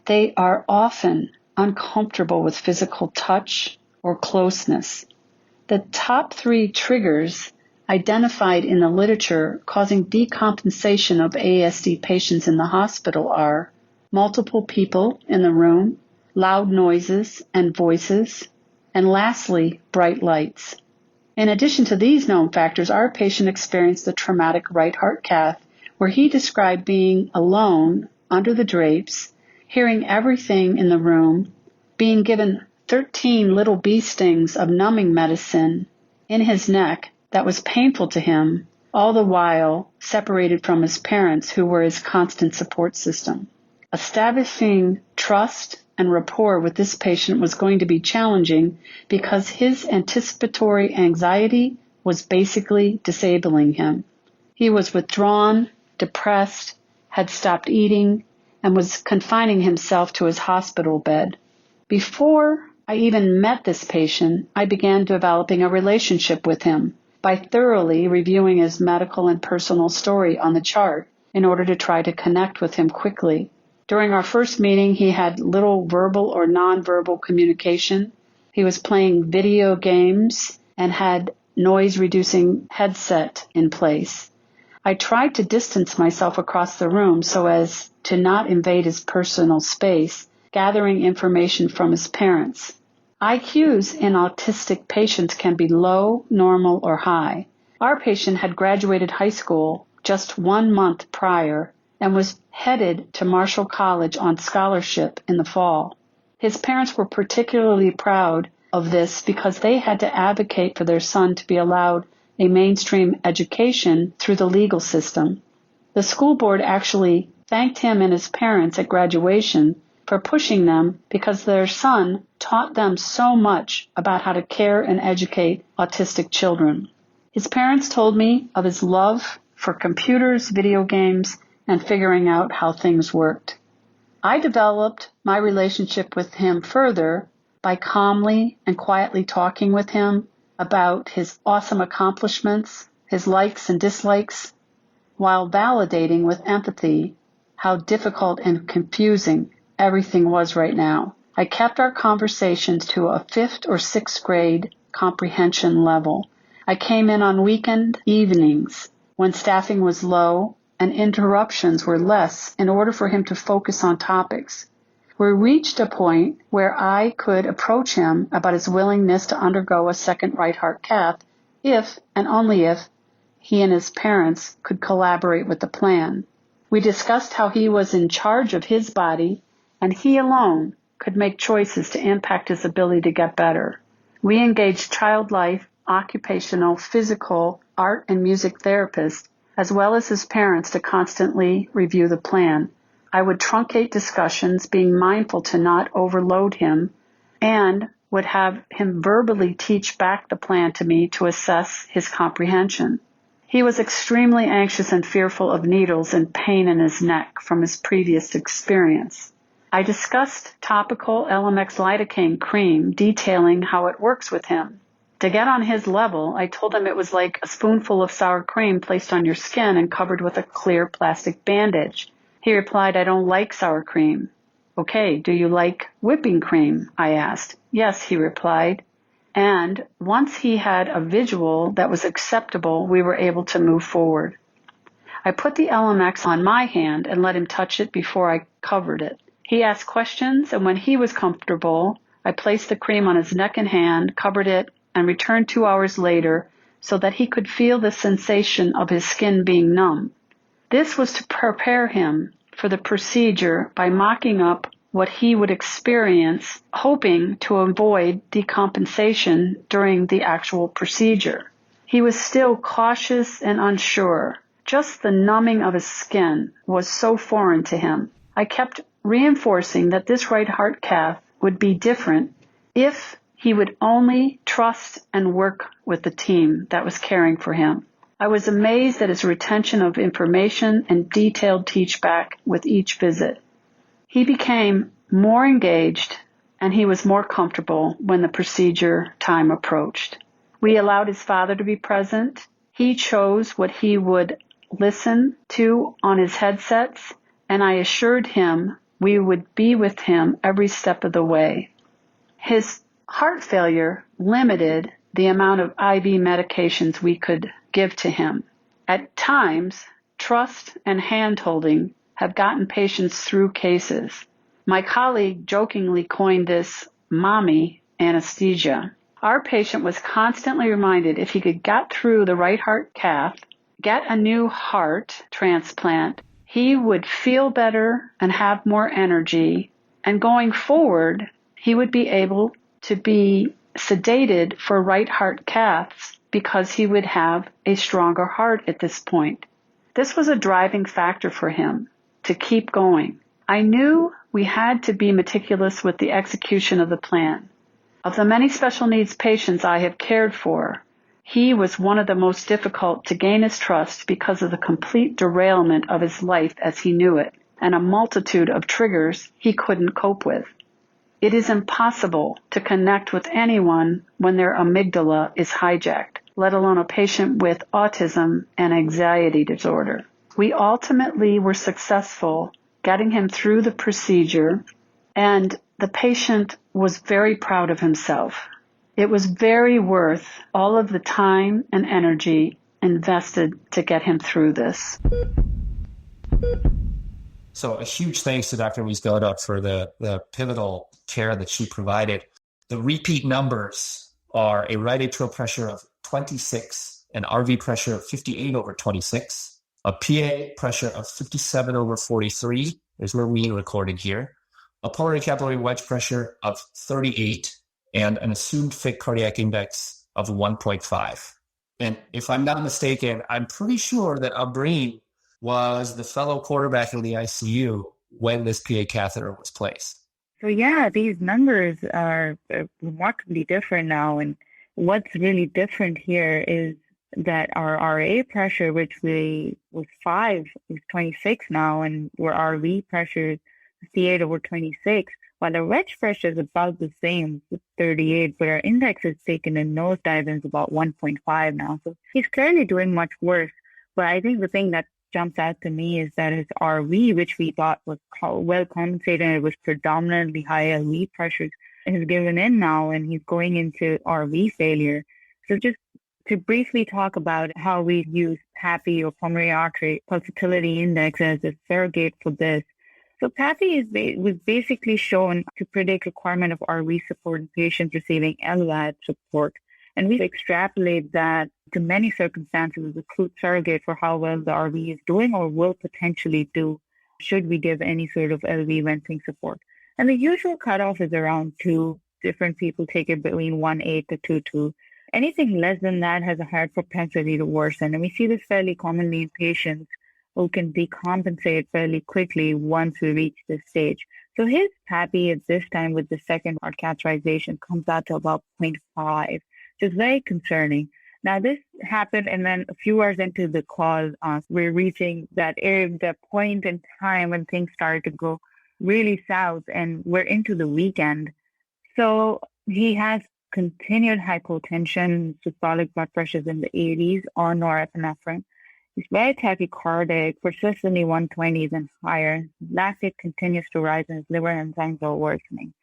They are often uncomfortable with physical touch or closeness. The top 3 triggers identified in the literature causing decompensation of ASD patients in the hospital are multiple people in the room, loud noises and voices, and lastly, bright lights. In addition to these known factors, our patient experienced a traumatic right heart cath where he described being alone under the drapes, hearing everything in the room, being given 13 little bee stings of numbing medicine in his neck that was painful to him, all the while separated from his parents who were his constant support system. Establishing trust and rapport with this patient was going to be challenging because his anticipatory anxiety was basically disabling him. He was withdrawn, depressed, had stopped eating, and was confining himself to his hospital bed. Before I even met this patient, I began developing a relationship with him by thoroughly reviewing his medical and personal story on the chart in order to try to connect with him quickly. During our first meeting, he had little verbal or nonverbal communication. He was playing video games and had noise-reducing headset in place. I tried to distance myself across the room so as to not invade his personal space, gathering information from his parents. IQs in autistic patients can be low, normal, or high. Our patient had graduated high school just 1 month prior and was headed to Marshall College on scholarship in the fall. His parents were particularly proud of this because they had to advocate for their son to be allowed a mainstream education through the legal system. The school board actually thanked him and his parents at graduation for pushing them because their son taught them so much about how to care and educate autistic children. His parents told me of his love for computers, video games, and figuring out how things worked. I developed my relationship with him further by calmly and quietly talking with him about his awesome accomplishments, his likes and dislikes, while validating with empathy how difficult and confusing everything was right now. I kept our conversations to a 5th or 6th grade comprehension level. I came in on weekend evenings when staffing was low and interruptions were less in order for him to focus on topics. We reached a point where I could approach him about his willingness to undergo a second right heart cath if and only if he and his parents could collaborate with the plan. We discussed how he was in charge of his body and he alone could make choices to impact his ability to get better. We engaged child life, occupational, physical, art, and music therapists, as well as his parents to constantly review the plan. I would truncate discussions, being mindful to not overload him, and would have him verbally teach back the plan to me to assess his comprehension. He was extremely anxious and fearful of needles and pain in his neck from his previous experience. I discussed topical LMX lidocaine cream, detailing how it works with him. To get on his level, I told him it was like a spoonful of sour cream placed on your skin and covered with a clear plastic bandage. He replied, "I don't like sour cream." "Okay, do you like whipping cream?" I asked. "Yes," he replied. And once he had a visual that was acceptable, we were able to move forward. I put the LMX on my hand and let him touch it before I covered it. He asked questions, and when he was comfortable, I placed the cream on his neck and hand, covered it, and returned 2 hours later so that he could feel the sensation of his skin being numb. This was to prepare him for the procedure by mocking up what he would experience, hoping to avoid decompensation during the actual procedure. He was still cautious and unsure. Just the numbing of his skin was so foreign to him. I kept reinforcing that this right heart cath would be different if he would only trust and work with the team that was caring for him. I was amazed at his retention of information and detailed teach-back with each visit. He became more engaged and he was more comfortable when the procedure time approached. We allowed his father to be present. He chose what he would listen to on his headsets, and I assured him we would be with him every step of the way. His heart failure limited the amount of IV medications we could give to him. At times, trust and hand-holding have gotten patients through cases. My colleague jokingly coined this mommy anesthesia. Our patient was constantly reminded if he could get through the right heart cath, get a new heart transplant, he would feel better and have more energy, and going forward, he would be able to be sedated for right heart caths because he would have a stronger heart at this point. This was a driving factor for him to keep going. I knew we had to be meticulous with the execution of the plan. Of the many special needs patients I have cared for, he was one of the most difficult to gain his trust because of the complete derailment of his life as he knew it, and a multitude of triggers he couldn't cope with. It is impossible to connect with anyone when their amygdala is hijacked, let alone a patient with autism and anxiety disorder. We ultimately were successful getting him through the procedure, and the patient was very proud of himself. It was very worth all of the time and energy invested to get him through this. So a huge thanks to Dr. Wiesgoda for the pivotal care that she provided. The repeat numbers are a right atrial pressure of 26, an RV pressure of 58/26, a PA pressure of 57/43 is where we recorded here, a pulmonary capillary wedge pressure of 38, and an assumed fit cardiac index of 1.5. And if I'm not mistaken, I'm pretty sure that Ambreen was the fellow quarterback in the ICU when this PA catheter was placed. So yeah, these numbers are remarkably different now. And what's really different here is that our RA pressure, which was 5, is 26 now, and where RV pressure is 58/26, while the wedge pressure is about the same, 38, but our index is taken in nosedive and is about 1.5 now. So he's clearly doing much worse. But I think the thing that jumps out to me is that his RV, which we thought was well compensated, and it was predominantly high LV pressures, has given in now, and he's going into RV failure. So just to briefly talk about how we use PAPI, or pulmonary artery pulsatility index, as a surrogate for this. So PAPI was basically shown to predict requirement of RV support in patients receiving LVAD support. And we extrapolate that to many circumstances as a crude surrogate for how well the RV is doing or will potentially do should we give any sort of LV venting support. And the usual cutoff is around 2. Different people take it between 1.8 to 2.2. Anything less than that has a higher propensity to worsen. And we see this fairly commonly in patients who can decompensate fairly quickly once we reach this stage. So his PAPI at this time with the second heart catheterization comes out to about 0.5, which is very concerning. Now, this happened, and then a few hours into the call, we're reaching that area, that point in time when things started to go really south, and we're into the weekend. So he has continued hypotension, systolic blood pressures in the 80s on norepinephrine. He's very tachycardic, persistently 120s and higher. Lactate continues to rise, and his liver enzymes are worsening.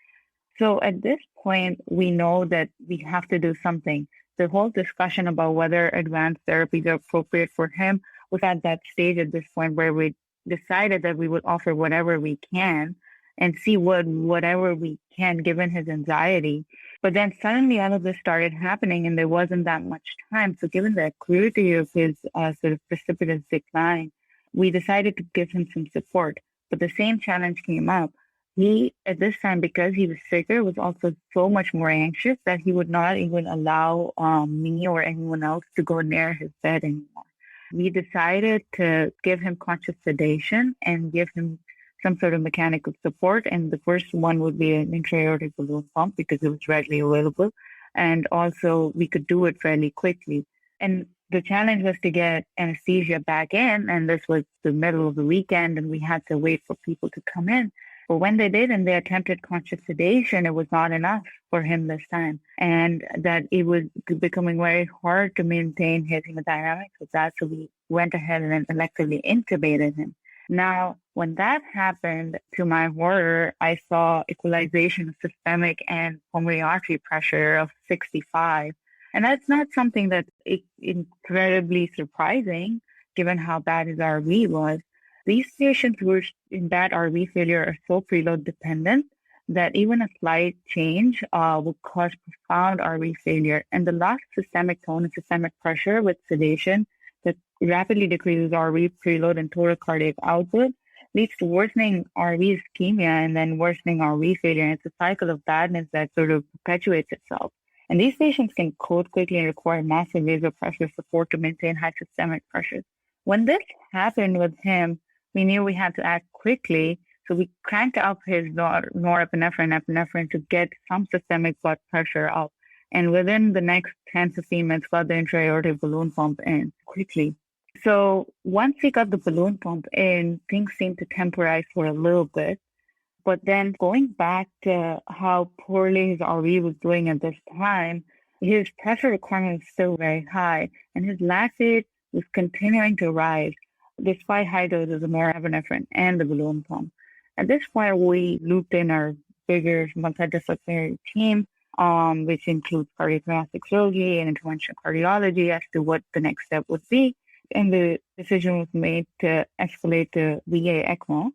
So at this point, we know that we have to do something. The whole discussion about whether advanced therapies are appropriate for him was at that stage at this point where we decided that we would offer whatever we can and see whatever we can given his anxiety. But then suddenly all of this started happening, and there wasn't that much time. So given the acuity of his sort of precipitous decline, we decided to give him some support. But the same challenge came up. He, at this time, because he was sicker, was also so much more anxious that he would not even allow me or anyone else to go near his bed anymore. We decided to give him conscious sedation and give him some sort of mechanical support. And the first one would be an intra-aortic balloon pump because it was readily available. And also we could do it fairly quickly. And the challenge was to get anesthesia back in. And this was the middle of the weekend, and we had to wait for people to come in. But when they did and they attempted conscious sedation, it was not enough for him this time. And that it was becoming very hard to maintain his hemodynamics with that. So we went ahead and electively intubated him. Now, when that happened, to my horror, I saw equalization of systemic and pulmonary artery pressure of 65. And that's not something that's incredibly surprising, given how bad his RV was. These patients who are in bad RV failure are so preload dependent that even a slight change will cause profound RV failure. And the lost systemic tone and systemic pressure with sedation that rapidly decreases RV preload and total cardiac output leads to worsening RV ischemia and then worsening RV failure. And it's a cycle of badness that sort of perpetuates itself. And these patients can code quickly and require massive vasopressor support to maintain high systemic pressures. When this happened with him, we knew we had to act quickly. So we cranked up his norepinephrine to get some systemic blood pressure up. And within the next 10-15 minutes, got the intra-aortic balloon pump in quickly. So once we got the balloon pump in, things seemed to temporize for a little bit. But then going back to how poorly his RV was doing at this time, his pressure requirement was still very high, and his lactate was continuing to rise despite high doses of norepinephrine and the balloon pump. At this point, we looped in our bigger multidisciplinary team, which includes cardiothoracic surgery and interventional cardiology as to what the next step would be. And the decision was made to escalate to VA ECMO,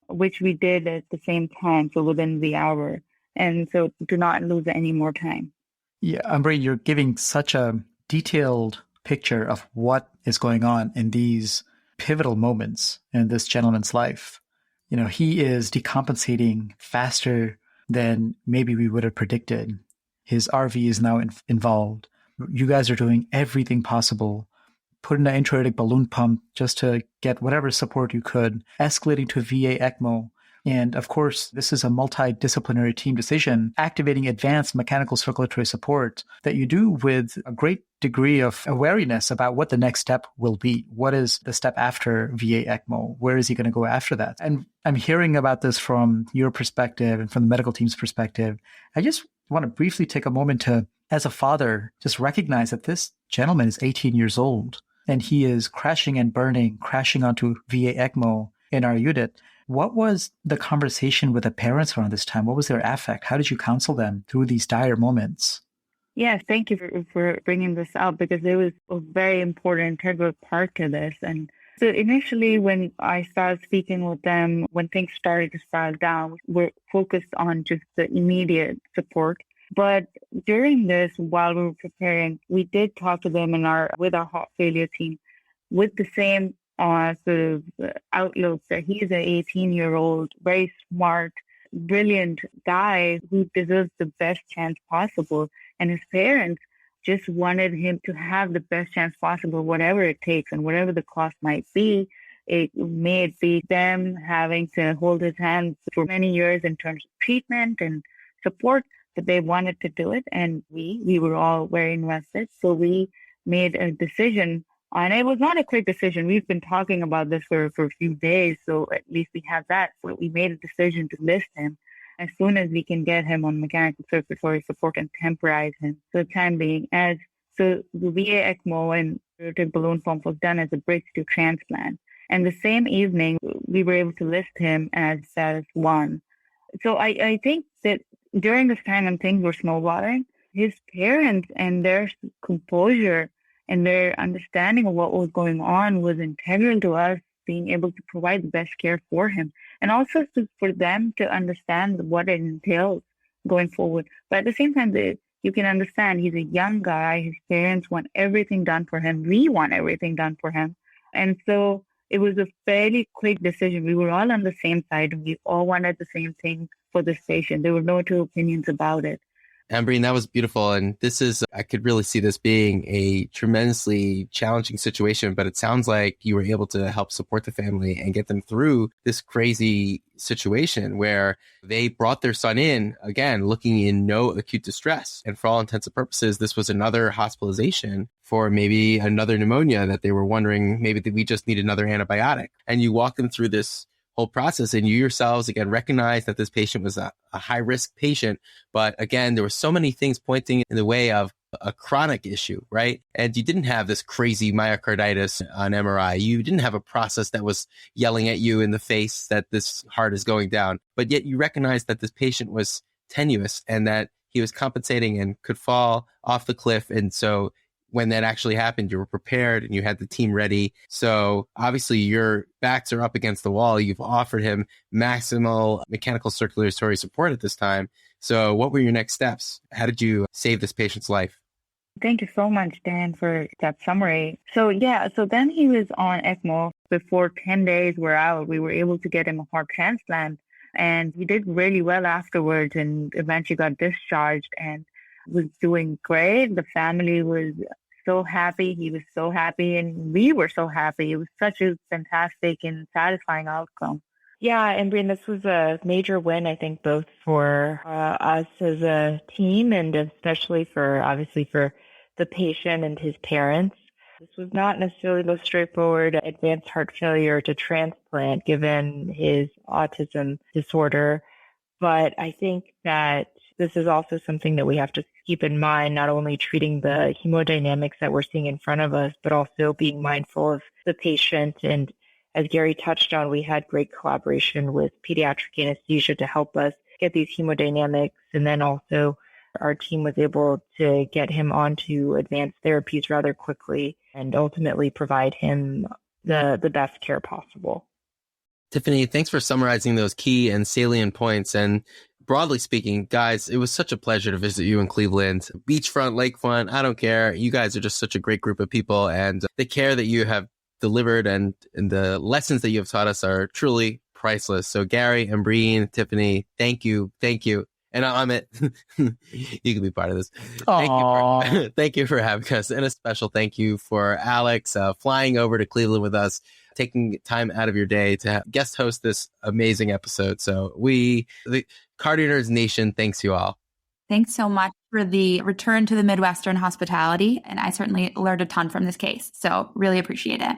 which we did at the same time, so within the hour. And so to not lose any more time. Yeah, Ambreen, you're giving such a detailed picture of what is going on in these pivotal moments in this gentleman's life. You know, he is decompensating faster than maybe we would have predicted. His RV is now involved. You guys are doing everything possible, putting an intra-aortic balloon pump just to get whatever support you could, escalating to VA ECMO. And of course, this is a multidisciplinary team decision, activating advanced mechanical circulatory support that you do with a great degree of awareness about what the next step will be. What is the step after VA ECMO? Where is he going to go after that? And I'm hearing about this from your perspective and from the medical team's perspective. I just want to briefly take a moment to, as a father, just recognize that this gentleman is 18 years old and he is crashing and burning, crashing onto VA ECMO in our unit. What was the conversation with the parents around this time? What was their affect? How did you counsel them through these dire moments? Yes, thank you for bringing this up, because it was a very important integral part to this. And so initially when I started speaking with them, when things started to spiral down, we're focused on just the immediate support. But during this, while we were preparing, we did talk to them with our heart failure team with the same sort of outlook that he's an 18-year-old, very smart, brilliant guy who deserves the best chance possible. And his parents just wanted him to have the best chance possible, whatever it takes and whatever the cost might be. It may be them having to hold his hand for many years in terms of treatment and support, but they wanted to do it. And we were all very invested. So we made a decision. And it was not a quick decision. We've been talking about this for a few days, so at least we have that. So we made a decision to list him as soon as we can get him on mechanical circulatory support and temporize him for the time being. So the VA ECMO and aortic balloon pump was done as a bridge to transplant. And the same evening, we were able to list him as status 1. So I think that during this time when things were snowballing, his parents and their composure and their understanding of what was going on was integral to us being able to provide the best care for him, and also for them to understand what it entails going forward. But at the same time, you can understand he's a young guy. His parents want everything done for him. We want everything done for him. And so it was a fairly quick decision. We were all on the same side, and we all wanted the same thing for this patient. There were no two opinions about it. Ambreen, that was beautiful. And I could really see this being a tremendously challenging situation, but it sounds like you were able to help support the family and get them through this crazy situation where they brought their son in, again, looking in no acute distress. And for all intents and purposes, this was another hospitalization for maybe another pneumonia that they were wondering, maybe that we just need another antibiotic. And you walk them through this whole process, and you yourselves again recognize that this patient was a high risk patient, but again there were so many things pointing in the way of a chronic issue, right? And you didn't have this crazy myocarditis on MRI. You didn't have a process that was yelling at you in the face that this heart is going down, but yet you recognize that this patient was tenuous and that he was compensating and could fall off the cliff. And so when that actually happened, you were prepared and you had the team ready. So obviously your backs are up against the wall. You've offered him maximal mechanical circulatory support at this time. So what were your next steps? How did you save this patient's life? Thank you so much, Dan, for that summary. So then he was on ECMO. Before 10 days were out, we were able to get him a heart transplant. And he did really well afterwards and eventually got discharged and was doing great. The family was so happy. He was so happy, and we were so happy. It was such a fantastic and satisfying outcome. Yeah, Ambreen, this was a major win, I think, both for us as a team and especially obviously for the patient and his parents. This was not necessarily the straightforward advanced heart failure to transplant given his autism disorder, but I think that this is also something that we have to keep in mind, not only treating the hemodynamics that we're seeing in front of us, but also being mindful of the patient. And as Gary touched on, we had great collaboration with pediatric anesthesia to help us get these hemodynamics. And then also our team was able to get him onto advanced therapies rather quickly and ultimately provide him the best care possible. Tiffany, thanks for summarizing those key and salient points. And broadly speaking, guys, it was such a pleasure to visit you in Cleveland. Beachfront, lakefront, I don't care. You guys are just such a great group of people, and the care that you have delivered and the lessons that you have taught us are truly priceless. So Gary, Ambreen, Tiffany, thank you. Thank you. And Amit, you can be part of this. Thank you for having us. And a special thank you for Alex flying over to Cleveland with us, taking time out of your day to guest host this amazing episode. So the CardioNerds Nation, thanks you all. Thanks so much for the return to the Midwestern hospitality. And I certainly learned a ton from this case. So really appreciate it.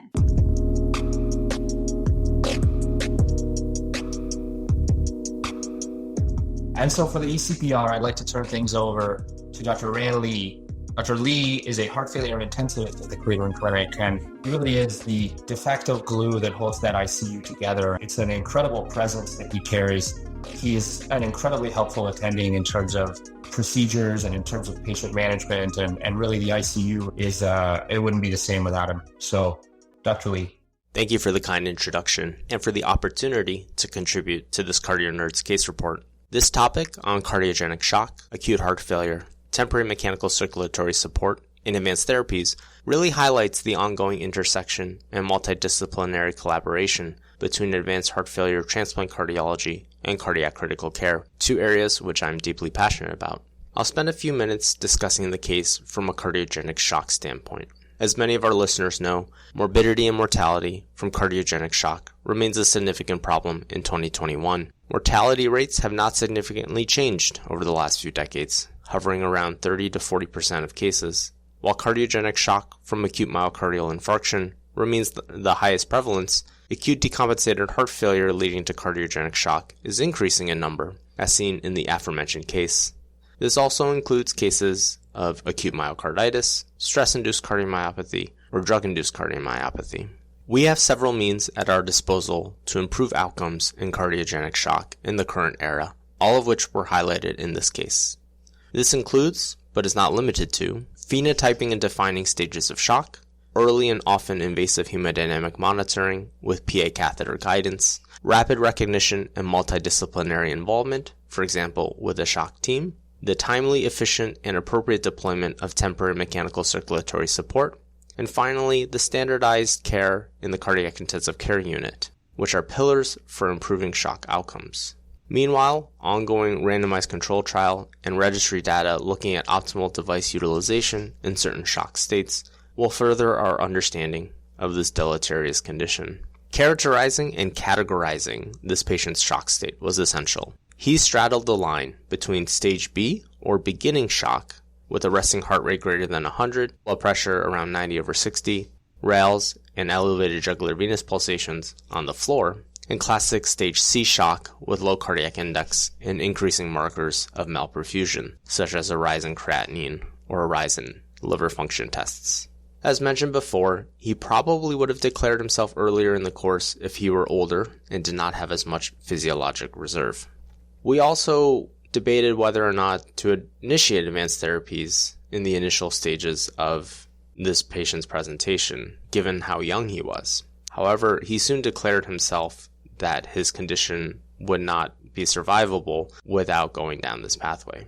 And so for the ECPR, I'd like to turn things over to Dr. Ran Lee. Dr. Lee is a heart failure intensivist at the Cleveland Clinic and really is the de facto glue that holds that ICU together. It's an incredible presence that he carries. He is an incredibly helpful attending in terms of procedures and in terms of patient management. And really the ICU is, it wouldn't be the same without him. So, Dr. Lee. Thank you for the kind introduction and for the opportunity to contribute to this CardioNerds case report. This topic on cardiogenic shock, acute heart failure, temporary mechanical circulatory support, and advanced therapies really highlights the ongoing intersection and multidisciplinary collaboration between advanced heart failure transplant cardiology and cardiac critical care, two areas which I'm deeply passionate about. I'll spend a few minutes discussing the case from a cardiogenic shock standpoint. As many of our listeners know, morbidity and mortality from cardiogenic shock remains a significant problem in 2021. Mortality rates have not significantly changed over the last few decades, hovering around 30 to 40% of cases, while cardiogenic shock from acute myocardial infarction remains the highest prevalence. Acute decompensated heart failure leading to cardiogenic shock is increasing in number, as seen in the aforementioned case. This also includes cases of acute myocarditis, stress-induced cardiomyopathy, or drug-induced cardiomyopathy. We have several means at our disposal to improve outcomes in cardiogenic shock in the current era, all of which were highlighted in this case. This includes, but is not limited to, phenotyping and defining stages of shock, early and often invasive hemodynamic monitoring with PA catheter guidance, rapid recognition and multidisciplinary involvement, for example with a shock team, the timely, efficient, and appropriate deployment of temporary mechanical circulatory support, and finally, the standardized care in the cardiac intensive care unit, which are pillars for improving shock outcomes. Meanwhile, ongoing randomized control trial and registry data looking at optimal device utilization in certain shock states will further our understanding of this deleterious condition. Characterizing and categorizing this patient's shock state was essential. He straddled the line between stage B, or beginning shock, with a resting heart rate greater than 100, blood pressure around 90/60, RALs, and elevated jugular venous pulsations on the floor, and classic stage C shock with low cardiac index and increasing markers of malperfusion, such as a rise in creatinine or a rise in liver function tests. As mentioned before, he probably would have declared himself earlier in the course if he were older and did not have as much physiologic reserve. We also debated whether or not to initiate advanced therapies in the initial stages of this patient's presentation, given how young he was. However, he soon declared himself that his condition would not be survivable without going down this pathway.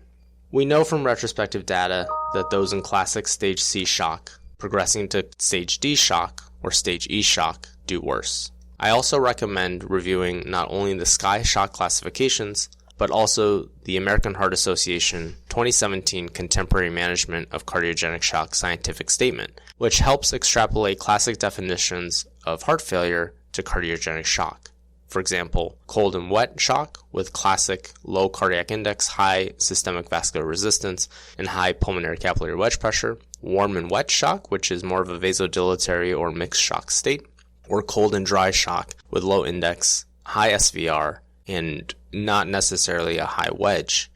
We know from retrospective data that those in classic stage C shock progressing to stage D shock or stage E shock do worse. I also recommend reviewing not only the SCAI shock classifications, but also the American Heart Association 2017 Contemporary Management of Cardiogenic Shock Scientific Statement, which helps extrapolate classic definitions of heart failure to cardiogenic shock. For example, cold and wet shock with classic low cardiac index, high systemic vascular resistance, and high pulmonary capillary wedge pressure, warm and wet shock, which is more of a vasodilatory or mixed shock state, or cold and dry shock with low index, high SVR, and not necessarily a high wedge.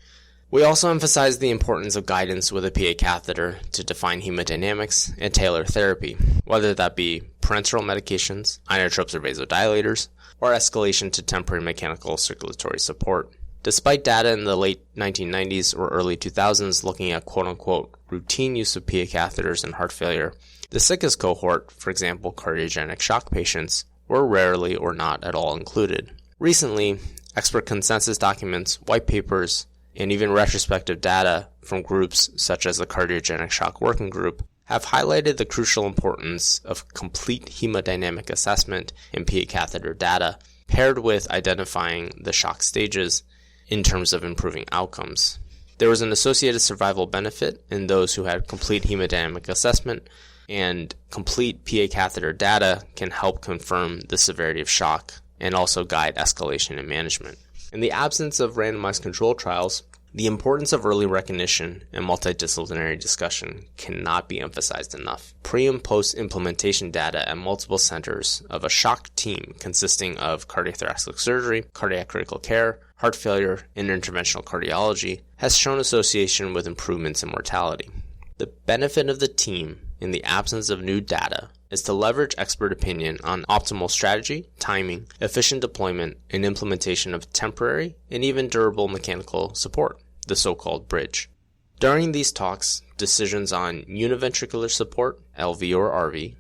We also emphasize the importance of guidance with a PA catheter to define hemodynamics and tailor therapy, whether that be parenteral medications, inotropes or vasodilators, or escalation to temporary mechanical circulatory support. Despite data in the late 1990s or early 2000s looking at quote-unquote routine use of PA catheters in heart failure, the sickest cohort, for example cardiogenic shock patients, were rarely or not at all included. Recently, expert consensus documents, white papers, and even retrospective data from groups such as the Cardiogenic Shock Working Group have highlighted the crucial importance of complete hemodynamic assessment in PA catheter data, paired with identifying the shock stages in terms of improving outcomes. There was an associated survival benefit in those who had complete hemodynamic assessment, and complete PA catheter data can help confirm the severity of shock and also guide escalation and management. In the absence of randomized control trials, the importance of early recognition and multidisciplinary discussion cannot be emphasized enough. Pre- and post-implementation data at multiple centers of a shock team consisting of cardiothoracic surgery, cardiac critical care, heart failure, and interventional cardiology has shown association with improvements in mortality. The benefit of the team in the absence of new data is to leverage expert opinion on optimal strategy, timing, efficient deployment, and implementation of temporary and even durable mechanical support, the so-called bridge. During these talks, decisions on univentricular support, LV or RV,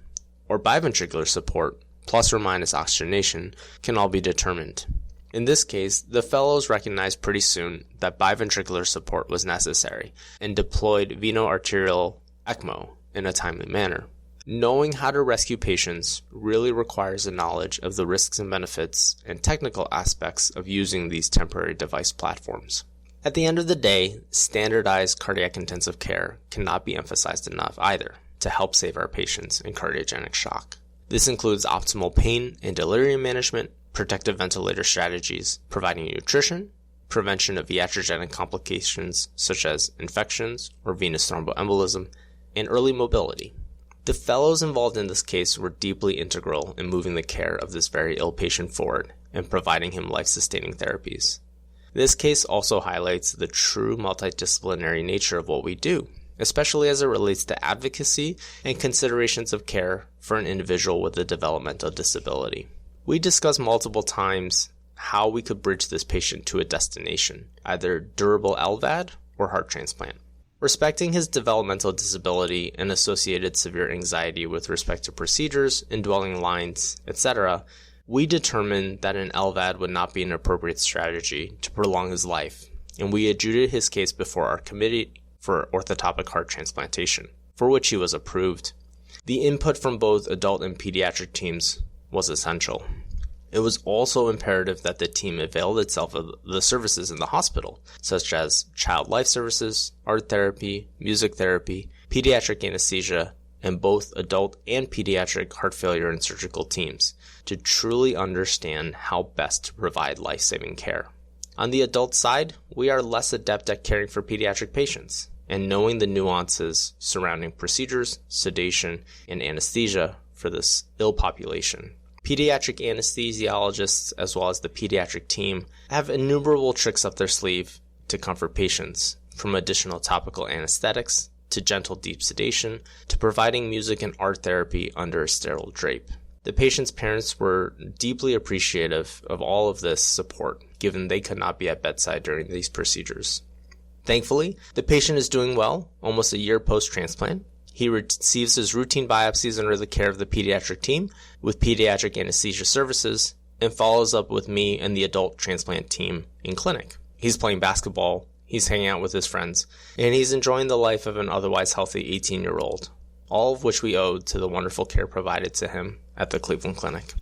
or biventricular support, plus or minus oxygenation, can all be determined. In this case, the fellows recognized pretty soon that biventricular support was necessary and deployed veno-arterial ECMO in a timely manner. Knowing how to rescue patients really requires a knowledge of the risks and benefits and technical aspects of using these temporary device platforms. At the end of the day, standardized cardiac intensive care cannot be emphasized enough either to help save our patients in cardiogenic shock. This includes optimal pain and delirium management, protective ventilator strategies, providing nutrition, prevention of iatrogenic complications such as infections or venous thromboembolism, and early mobility. The fellows involved in this case were deeply integral in moving the care of this very ill patient forward and providing him life-sustaining therapies. This case also highlights the true multidisciplinary nature of what we do, especially as it relates to advocacy and considerations of care for an individual with a developmental disability. We discussed multiple times how we could bridge this patient to a destination, either durable LVAD or heart transplant. Respecting his developmental disability and associated severe anxiety with respect to procedures, indwelling lines, etc., we determined that an LVAD would not be an appropriate strategy to prolong his life, and we adjudicated his case before our committee for orthotopic heart transplantation, for which he was approved. The input from both adult and pediatric teams was essential. It was also imperative that the team availed itself of the services in the hospital, such as child life services, art therapy, music therapy, pediatric anesthesia, and both adult and pediatric heart failure and surgical teams, to truly understand how best to provide life-saving care. On the adult side, we are less adept at caring for pediatric patients, and knowing the nuances surrounding procedures, sedation, and anesthesia for this ill population. Pediatric anesthesiologists, as well as the pediatric team, have innumerable tricks up their sleeve to comfort patients, from additional topical anesthetics to gentle deep sedation to providing music and art therapy under a sterile drape. The patient's parents were deeply appreciative of all of this support, given they could not be at bedside during these procedures. Thankfully, the patient is doing well, almost a year post-transplant. He receives his routine biopsies under the care of the pediatric team with pediatric anesthesia services and follows up with me and the adult transplant team in clinic. He's playing basketball, he's hanging out with his friends, and he's enjoying the life of an otherwise healthy 18-year-old, all of which we owe to the wonderful care provided to him at the Cleveland Clinic.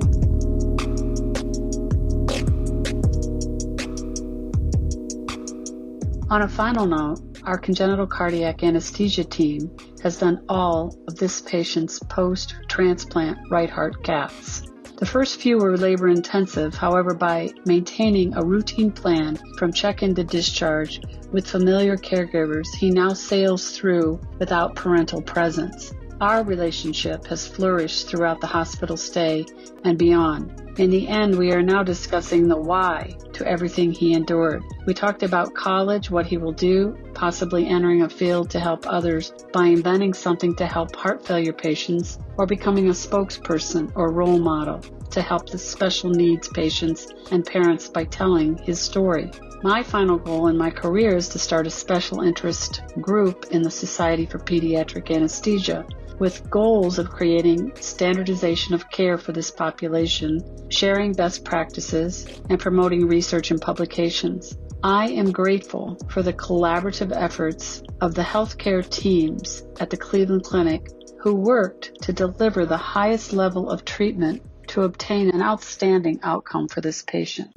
On a final note, our congenital cardiac anesthesia team has done all of this patient's post-transplant right heart caths. The first few were labor-intensive, however, by maintaining a routine plan from check-in to discharge with familiar caregivers, he now sails through without parental presence. Our relationship has flourished throughout the hospital stay and beyond. In the end, we are now discussing the why to everything he endured. We talked about college, what he will do, possibly entering a field to help others by inventing something to help heart failure patients, or becoming a spokesperson or role model to help the special needs patients and parents by telling his story. My final goal in my career is to start a special interest group in the Society for Pediatric Anesthesia, with goals of creating standardization of care for this population, sharing best practices, and promoting research and publications. I am grateful for the collaborative efforts of the healthcare teams at the Cleveland Clinic who worked to deliver the highest level of treatment to obtain an outstanding outcome for this patient.